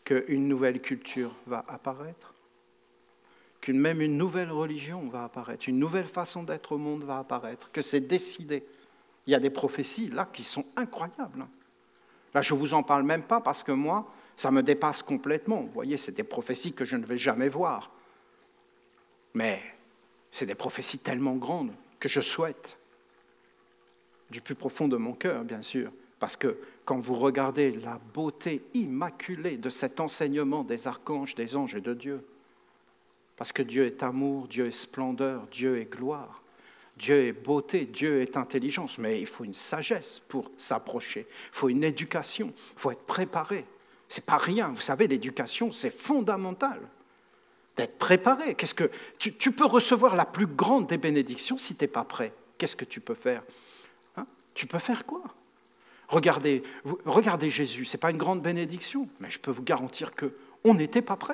A: qu'une nouvelle culture va apparaître, même une nouvelle religion va apparaître, une nouvelle façon d'être au monde va apparaître, que c'est décidé. Il y a des prophéties là qui sont incroyables. Là, je ne vous en parle même pas parce que moi, ça me dépasse complètement. Vous voyez, c'est des prophéties que je ne vais jamais voir. Mais c'est des prophéties tellement grandes que je souhaite, du plus profond de mon cœur, bien sûr, parce que quand vous regardez la beauté immaculée de cet enseignement des archanges, des anges et de Dieu, parce que Dieu est amour, Dieu est splendeur, Dieu est gloire, Dieu est beauté, Dieu est intelligence, mais il faut une sagesse pour s'approcher, il faut une éducation, il faut être préparé. Ce n'est pas rien, vous savez, l'éducation, c'est fondamental d'être préparé. Tu peux recevoir la plus grande des bénédictions si tu n'es pas prêt. Qu'est-ce que tu peux faire? Tu peux faire quoi? Regardez Jésus, ce n'est pas une grande bénédiction, mais je peux vous garantir qu'on n'était pas prêt.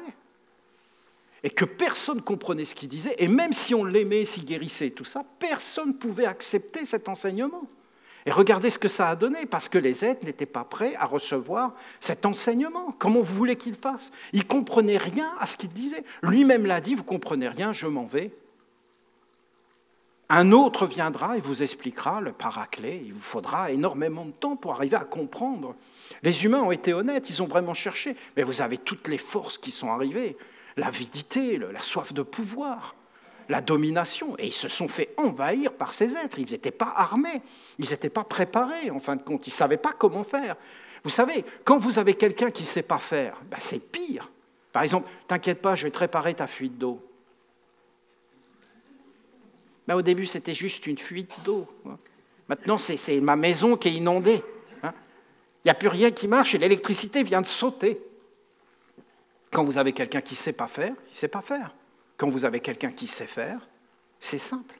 A: Et que personne ne comprenait ce qu'il disait, et même si on l'aimait, s'il guérissait, tout ça, personne ne pouvait accepter cet enseignement. Et regardez ce que ça a donné, parce que les êtres n'étaient pas prêts à recevoir cet enseignement. Comment vous voulez qu'ils fassent? Ils ne comprenaient rien à ce qu'il disait. Lui-même l'a dit, vous ne comprenez rien, je m'en vais. Un autre viendra et vous expliquera, le paraclet, il vous faudra énormément de temps pour arriver à comprendre. Les humains ont été honnêtes, ils ont vraiment cherché, mais vous avez toutes les forces qui sont arrivées. L'avidité, la soif de pouvoir, la domination. Et ils se sont fait envahir par ces êtres. Ils n'étaient pas armés, ils n'étaient pas préparés, en fin de compte. Ils ne savaient pas comment faire. Vous savez, quand vous avez quelqu'un qui ne sait pas faire, c'est pire. Par exemple, t'inquiète pas, je vais te réparer ta fuite d'eau. Au début, c'était juste une fuite d'eau. Maintenant, c'est ma maison qui est inondée. Il n'y a plus rien qui marche et l'électricité vient de sauter. Quand vous avez quelqu'un qui ne sait pas faire, il ne sait pas faire. Quand vous avez quelqu'un qui sait faire, c'est simple.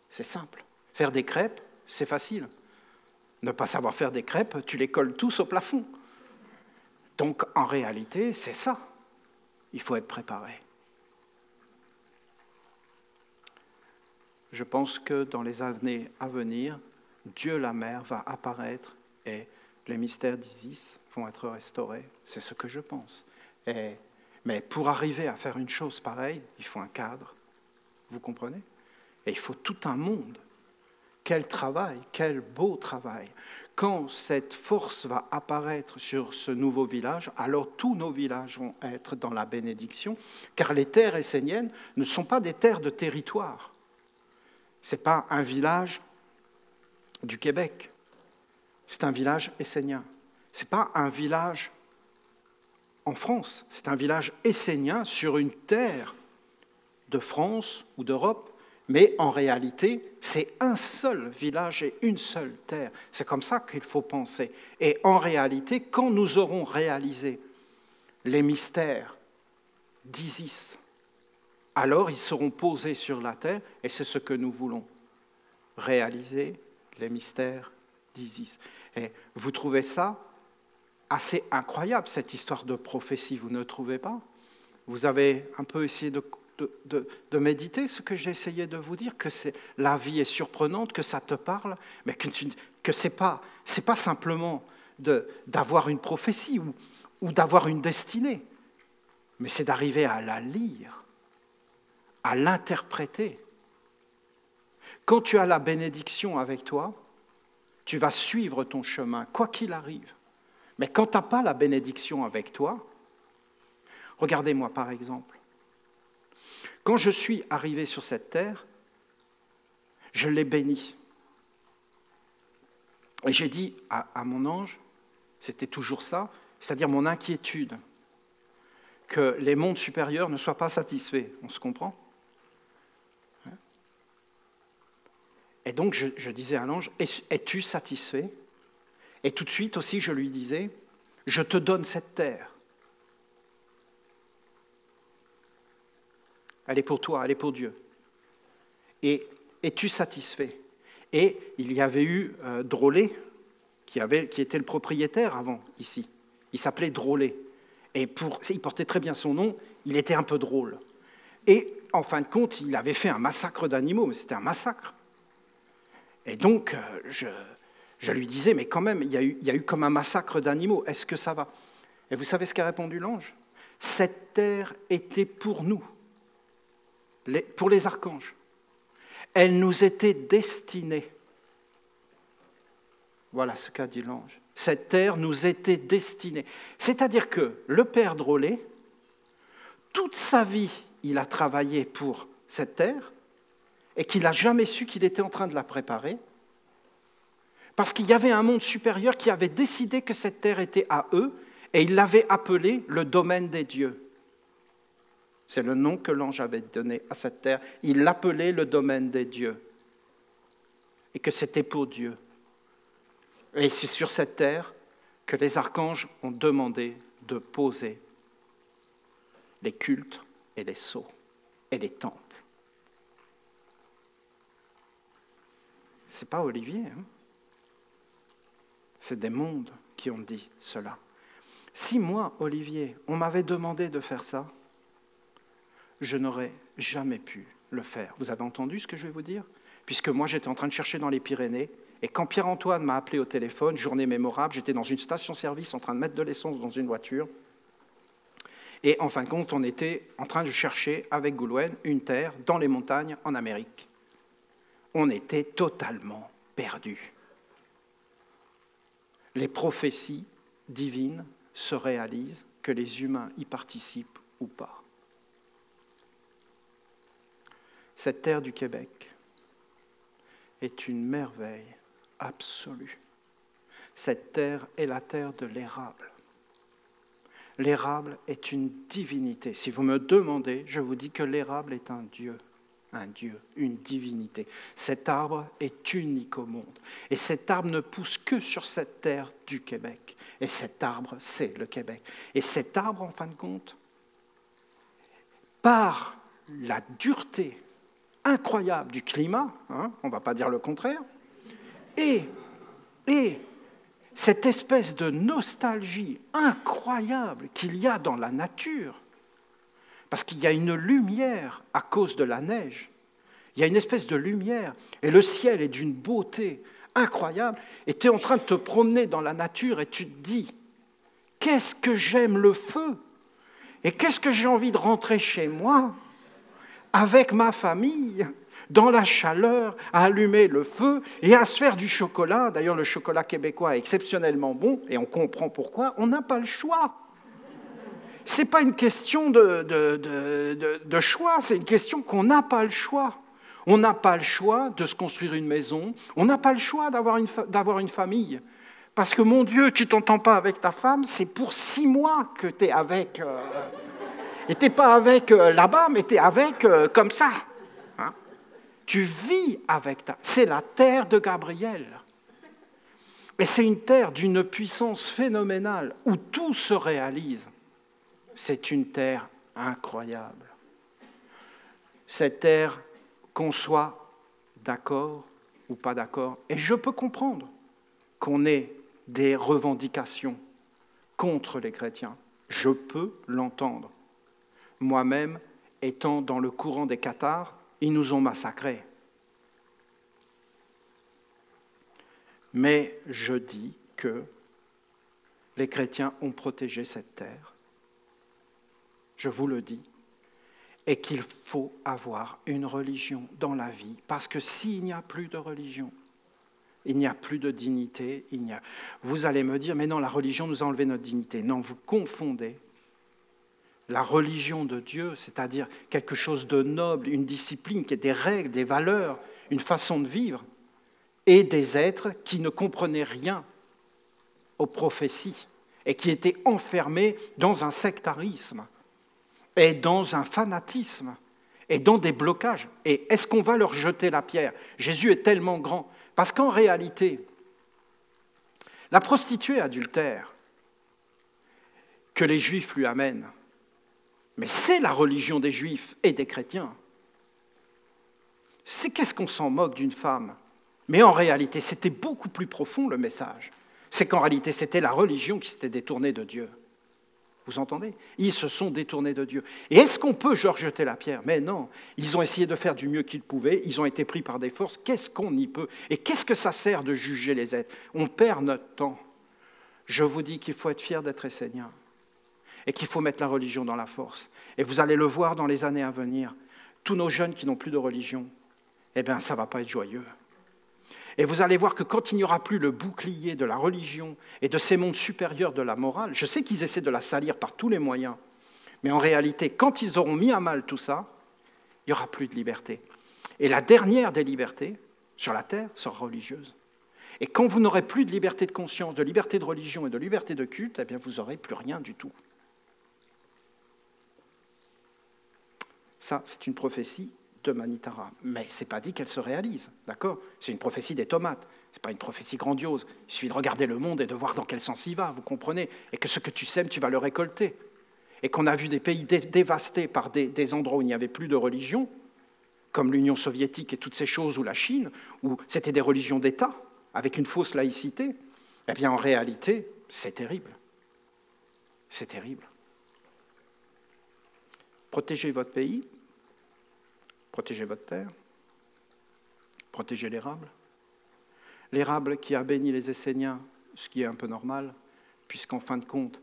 A: C'est simple. Faire des crêpes, c'est facile. Ne pas savoir faire des crêpes, tu les colles tous au plafond. Donc, en réalité, c'est ça. Il faut être préparé. Je pense que dans les années à venir, Dieu la Mère va apparaître et les mystères d'Isis vont être restaurés. C'est ce que je pense. Mais pour arriver à faire une chose pareille, il faut un cadre. Vous comprenez? Et il faut tout un monde. Quel travail, quel beau travail. Quand cette force va apparaître sur ce nouveau village, alors tous nos villages vont être dans la bénédiction, car les terres esséniennes ne sont pas des terres de territoire. Ce n'est pas un village du Québec, c'est un village essénien. Ce n'est pas un village en France, c'est un village essénien sur une terre de France ou d'Europe, mais en réalité, c'est un seul village et une seule terre. C'est comme ça qu'il faut penser. Et en réalité, quand nous aurons réalisé les mystères d'Isis, alors ils seront posés sur la terre, et c'est ce que nous voulons, réaliser les mystères d'Isis. Et vous trouvez ça assez incroyable, cette histoire de prophétie, vous ne trouvez pas? Vous avez un peu essayé de méditer ce que j'ai essayé de vous dire, que la vie est surprenante, que ça te parle, mais que ce n'est pas simplement d'avoir une prophétie ou d'avoir une destinée, mais c'est d'arriver à la lire, à l'interpréter. Quand tu as la bénédiction avec toi, tu vas suivre ton chemin, quoi qu'il arrive. Mais quand tu n'as pas la bénédiction avec toi, regardez-moi par exemple, quand je suis arrivé sur cette terre, je l'ai béni. Et j'ai dit à mon ange, c'était toujours ça, c'est-à-dire mon inquiétude, que les mondes supérieurs ne soient pas satisfaits. On se comprend ? Et donc je disais à l'ange, es-tu satisfait ? Et tout de suite aussi je lui disais, je te donne cette terre. Elle est pour toi, elle est pour Dieu. Et es-tu satisfait ? Et il y avait eu Drolet, qui était le propriétaire avant, ici. Il s'appelait Drolet. Et il portait très bien son nom, il était un peu drôle. Et en fin de compte, il avait fait un massacre d'animaux, mais c'était un massacre. Et donc, je lui disais, mais quand même, il y a eu comme un massacre d'animaux, est-ce que ça va? Et vous savez ce qu'a répondu l'ange? Cette terre était pour nous, pour les archanges. Elle nous était destinée. Voilà ce qu'a dit l'ange. Cette terre nous était destinée. C'est-à-dire que le père Drolet, toute sa vie, il a travaillé pour cette terre et qu'il n'a jamais su qu'il était en train de la préparer parce qu'il y avait un monde supérieur qui avait décidé que cette terre était à eux et il l'avait appelée le domaine des dieux. C'est le nom que l'ange avait donné à cette terre. Il l'appelait le domaine des dieux et que c'était pour Dieu. Et c'est sur cette terre que les archanges ont demandé de poser les cultes et les sceaux et les temples. Ce n'est pas Olivier, hein? C'est des mondes qui ont dit cela. Si moi, Olivier, on m'avait demandé de faire ça, je n'aurais jamais pu le faire. Vous avez entendu ce que je vais vous dire? Puisque moi, j'étais en train de chercher dans les Pyrénées, et quand Pierre-Antoine m'a appelé au téléphone, journée mémorable, j'étais dans une station-service en train de mettre de l'essence dans une voiture. Et en fin de compte, on était en train de chercher avec Goulwen une terre dans les montagnes en Amérique. On était totalement perdus. Les prophéties divines se réalisent, que les humains y participent ou pas. Cette terre du Québec est une merveille absolue. Cette terre est la terre de l'érable. L'érable est une divinité. Si vous me demandez, je vous dis que l'érable est un Dieu, une divinité. Cet arbre est unique au monde. Et cet arbre ne pousse que sur cette terre du Québec. Et cet arbre, c'est le Québec. Et cet arbre, en fin de compte, par la dureté incroyable du climat, hein, on ne va pas dire le contraire, et cette espèce de nostalgie incroyable qu'il y a dans la nature, parce qu'il y a une lumière à cause de la neige, il y a une espèce de lumière, et le ciel est d'une beauté incroyable, et tu es en train de te promener dans la nature et tu te dis, qu'est-ce que j'aime le feu, et qu'est-ce que j'ai envie de rentrer chez moi avec ma famille, dans la chaleur, à allumer le feu et à se faire du chocolat. D'ailleurs, le chocolat québécois est exceptionnellement bon, et on comprend pourquoi. On n'a pas le choix. Ce n'est pas une question de choix, c'est une question qu'on n'a pas le choix. On n'a pas le choix de se construire une maison, on n'a pas le choix d'avoir une famille. Parce que, mon Dieu, tu ne t'entends pas avec ta femme, c'est pour 6 mois que tu es avec... Et tu n'es pas avec là-bas, mais tu es avec comme ça. Hein? Tu vis avec ta... C'est la terre de Gabriel. Et c'est une terre d'une puissance phénoménale, où tout se réalise. C'est une terre incroyable. Cette terre, qu'on soit d'accord ou pas d'accord, et je peux comprendre qu'on ait des revendications contre les chrétiens. Je peux l'entendre. Moi-même, étant dans le courant des cathares, ils nous ont massacrés. Mais je dis que les chrétiens ont protégé cette terre. Je vous le dis. Et qu'il faut avoir une religion dans la vie. Parce que s'il n'y a plus de religion, il n'y a plus de dignité. Vous allez me dire, mais non, la religion nous a enlevé notre dignité. Non, vous confondez la religion de Dieu, c'est-à-dire quelque chose de noble, une discipline qui est des règles, des valeurs, une façon de vivre, et des êtres qui ne comprenaient rien aux prophéties et qui étaient enfermés dans un sectarisme et dans un fanatisme et dans des blocages. Et est-ce qu'on va leur jeter la pierre? Jésus est tellement grand. Parce qu'en réalité, la prostituée adultère que les Juifs lui amènent, mais c'est la religion des Juifs et des chrétiens. C'est qu'est-ce qu'on s'en moque d'une femme? Mais en réalité, c'était beaucoup plus profond le message. C'est qu'en réalité, c'était la religion qui s'était détournée de Dieu. Vous entendez? Ils se sont détournés de Dieu. Et est-ce qu'on peut leur jeter la pierre? Mais non. Ils ont essayé de faire du mieux qu'ils pouvaient. Ils ont été pris par des forces. Qu'est-ce qu'on y peut? Et qu'est-ce que ça sert de juger les êtres? On perd notre temps. Je vous dis qu'il faut être fier d'être essénien et qu'il faut mettre la religion dans la force. Et vous allez le voir dans les années à venir. Tous nos jeunes qui n'ont plus de religion, eh bien, ça ne va pas être joyeux. Et vous allez voir que quand il n'y aura plus le bouclier de la religion et de ces mondes supérieurs de la morale, je sais qu'ils essaient de la salir par tous les moyens, mais en réalité, quand ils auront mis à mal tout ça, il n'y aura plus de liberté. Et la dernière des libertés sur la terre sera religieuse. Et quand vous n'aurez plus de liberté de conscience, de liberté de religion et de liberté de culte, eh bien vous n'aurez plus rien du tout. Ça, c'est une prophétie de Manitara. Mais ce n'est pas dit qu'elle se réalise, d'accord? C'est une prophétie des tomates, ce n'est pas une prophétie grandiose. Il suffit de regarder le monde et de voir dans quel sens il va, vous comprenez? Et que ce que tu sèmes, tu vas le récolter. Et qu'on a vu des pays dévastés par des endroits où il n'y avait plus de religion, comme l'Union soviétique et toutes ces choses, ou la Chine, où c'était des religions d'État, avec une fausse laïcité, eh bien en réalité, c'est terrible. C'est terrible. Protégez votre pays, protégez votre terre, protégez l'érable. L'érable qui a béni les Esséniens, ce qui est un peu normal, puisqu'en fin de compte,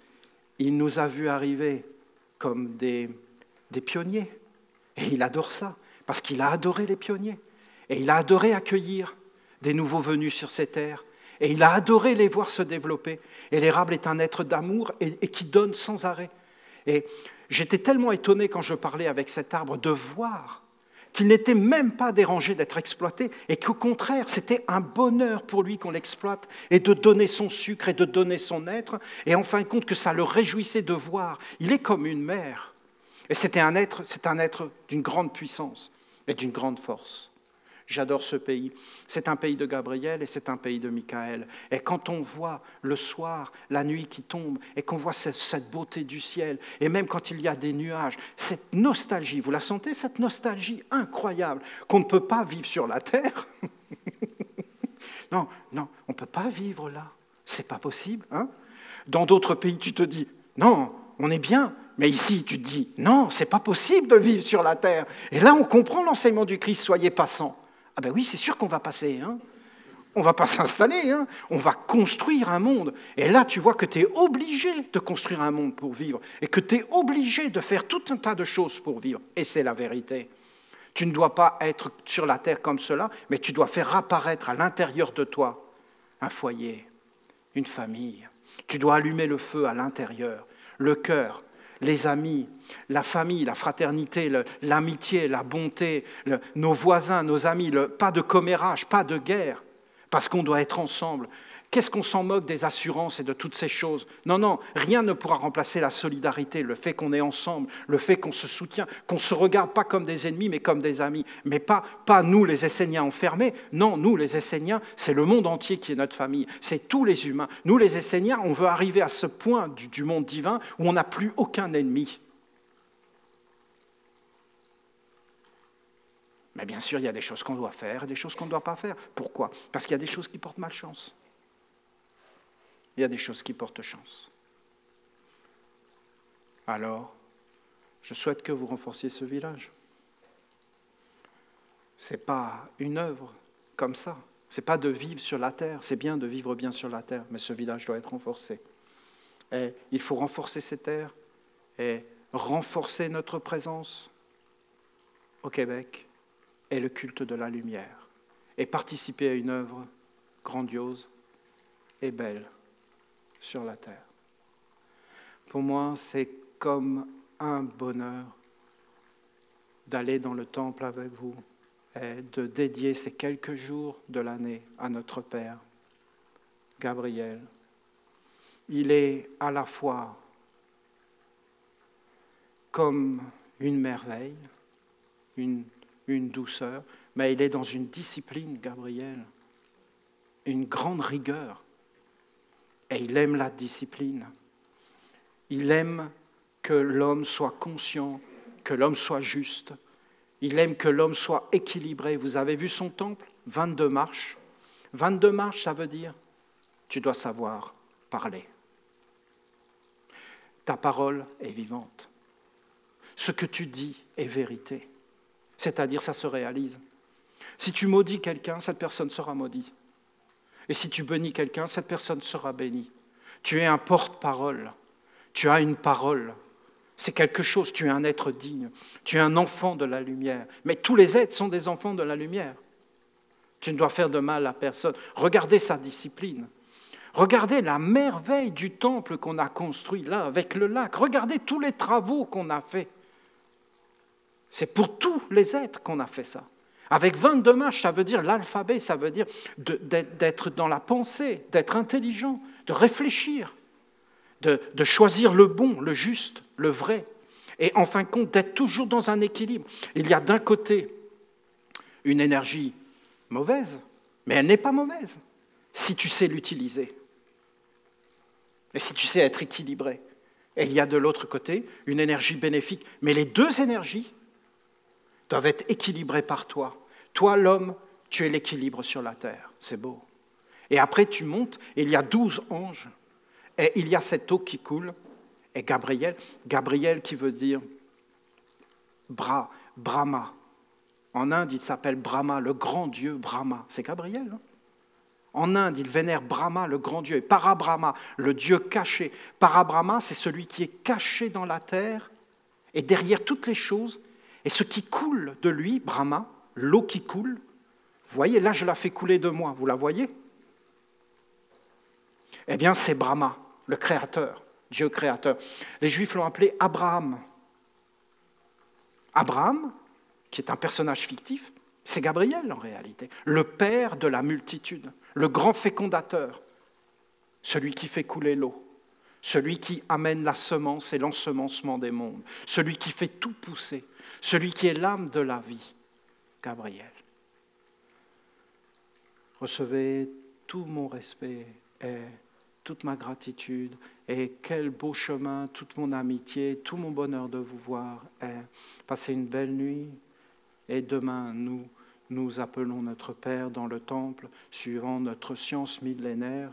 A: il nous a vus arriver comme des pionniers. Et il adore ça, parce qu'il a adoré les pionniers. Et il a adoré accueillir des nouveaux venus sur ces terres. Et il a adoré les voir se développer. Et l'érable est un être d'amour et qui donne sans arrêt. Et j'étais tellement étonné quand je parlais avec cet arbre de voir qu'il n'était même pas dérangé d'être exploité et qu'au contraire, c'était un bonheur pour lui qu'on l'exploite et de donner son sucre et de donner son être. Et en fin de compte, que ça le réjouissait de voir. Il est comme une mère. Et c'est un être d'une grande puissance et d'une grande force. J'adore ce pays. C'est un pays de Gabriel et c'est un pays de Michaël. Et quand on voit le soir, la nuit qui tombe, et qu'on voit cette beauté du ciel, et même quand il y a des nuages, cette nostalgie, vous la sentez, cette nostalgie incroyable, qu'on ne peut pas vivre sur la terre? Non, on ne peut pas vivre là. C'est pas possible. Hein? Dans d'autres pays, tu te dis, non, on est bien. Mais ici, tu te dis, non, c'est pas possible de vivre sur la terre. Et là, on comprend l'enseignement du Christ, soyez passants. Ah ben oui, c'est sûr qu'on va passer. Hein. On ne va pas s'installer, hein. On va construire un monde. Et là, tu vois que tu es obligé de construire un monde pour vivre et que tu es obligé de faire tout un tas de choses pour vivre. Et c'est la vérité. Tu ne dois pas être sur la terre comme cela, mais tu dois faire apparaître à l'intérieur de toi un foyer, une famille. Tu dois allumer le feu à l'intérieur, le cœur, les amis, la famille, la fraternité, l'amitié, la bonté, nos voisins, nos amis, pas de commérage, pas de guerre, parce qu'on doit être ensemble. Qu'est-ce qu'on s'en moque des assurances et de toutes ces choses? Non, rien ne pourra remplacer la solidarité, le fait qu'on est ensemble, le fait qu'on se soutient, qu'on ne se regarde pas comme des ennemis, mais comme des amis. Mais pas nous, les Esséniens enfermés. Non, nous, les Esséniens, c'est le monde entier qui est notre famille. C'est tous les humains. Nous, les Esséniens, on veut arriver à ce point du monde divin où on n'a plus aucun ennemi. Mais bien sûr, il y a des choses qu'on doit faire et des choses qu'on ne doit pas faire. Pourquoi? Parce qu'il y a des choses qui portent malchance. Il y a des choses qui portent chance. Alors, je souhaite que vous renforciez ce village. Ce n'est pas une œuvre comme ça. Ce n'est pas de vivre sur la terre. C'est bien de vivre bien sur la terre, mais ce village doit être renforcé. Et il faut renforcer ces terres et renforcer notre présence au Québec et le culte de la lumière et participer à une œuvre grandiose et belle sur la terre. Pour moi, c'est comme un bonheur d'aller dans le temple avec vous et de dédier ces quelques jours de l'année à notre Père, Gabriel. Il est à la fois comme une merveille, une douceur, mais il est dans une discipline, Gabriel, une grande rigueur. Et il aime la discipline. Il aime que l'homme soit conscient, que l'homme soit juste. Il aime que l'homme soit équilibré. Vous avez vu son temple? 22 marches. 22 marches, ça veut dire tu dois savoir parler. Ta parole est vivante. Ce que tu dis est vérité. C'est-à-dire, ça se réalise. Si tu maudis quelqu'un, cette personne sera maudite. Et si tu bénis quelqu'un, cette personne sera bénie. Tu es un porte-parole. Tu as une parole. C'est quelque chose. Tu es un être digne. Tu es un enfant de la lumière. Mais tous les êtres sont des enfants de la lumière. Tu ne dois faire de mal à personne. Regardez sa discipline. Regardez la merveille du temple qu'on a construit là, avec le lac. Regardez tous les travaux qu'on a faits. C'est pour tous les êtres qu'on a fait ça. Avec 22 marches, ça veut dire l'alphabet, ça veut dire d'être dans la pensée, d'être intelligent, de réfléchir, de choisir le bon, le juste, le vrai. Et en fin de compte, d'être toujours dans un équilibre. Il y a d'un côté une énergie mauvaise, mais elle n'est pas mauvaise si tu sais l'utiliser. Et si tu sais être équilibré. Et il y a de l'autre côté une énergie bénéfique. Mais les deux énergies doivent être équilibrées par toi. Toi, l'homme, tu es l'équilibre sur la terre. C'est beau. Et après, tu montes, et il y a 12 anges. Et il y a cette eau qui coule. Et Gabriel qui veut dire Brahma. En Inde, il s'appelle Brahma, le grand dieu Brahma. C'est Gabriel, hein? En Inde, ils vénèrent Brahma, le grand dieu, et Parabrahma, le dieu caché. Parabrahma, c'est celui qui est caché dans la terre et derrière toutes les choses. Et ce qui coule de lui, Brahma, l'eau qui coule, vous voyez, là, je la fais couler de moi, vous la voyez? Eh bien, c'est Brahma, le créateur, Dieu créateur. Les Juifs l'ont appelé Abraham. Abraham, qui est un personnage fictif, c'est Gabriel en réalité, le père de la multitude, le grand fécondateur, celui qui fait couler l'eau, celui qui amène la semence et l'ensemencement des mondes, celui qui fait tout pousser, celui qui est l'âme de la vie, Gabriel. Recevez tout mon respect et toute ma gratitude et quel beau chemin, toute mon amitié, tout mon bonheur de vous voir. Passez une belle nuit. Et demain, nous appelons notre Père dans le temple, suivant notre science millénaire,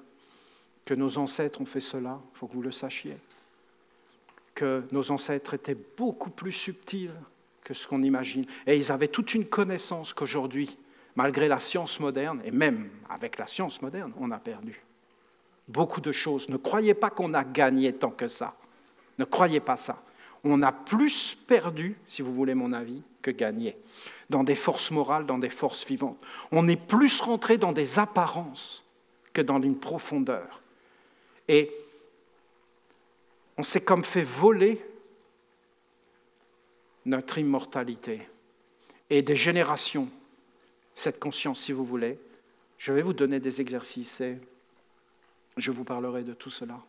A: que nos ancêtres ont fait cela, il faut que vous le sachiez, que nos ancêtres étaient beaucoup plus subtils que ce qu'on imagine. Et ils avaient toute une connaissance qu'aujourd'hui, malgré la science moderne, et même avec la science moderne, on a perdu. Beaucoup de choses. Ne croyez pas qu'on a gagné tant que ça. Ne croyez pas ça. On a plus perdu, si vous voulez mon avis, que gagné, dans des forces morales, dans des forces vivantes. On est plus rentré dans des apparences que dans une profondeur. Et on s'est comme fait voler notre immortalité. Et des générations, cette conscience, si vous voulez, je vais vous donner des exercices et je vous parlerai de tout cela.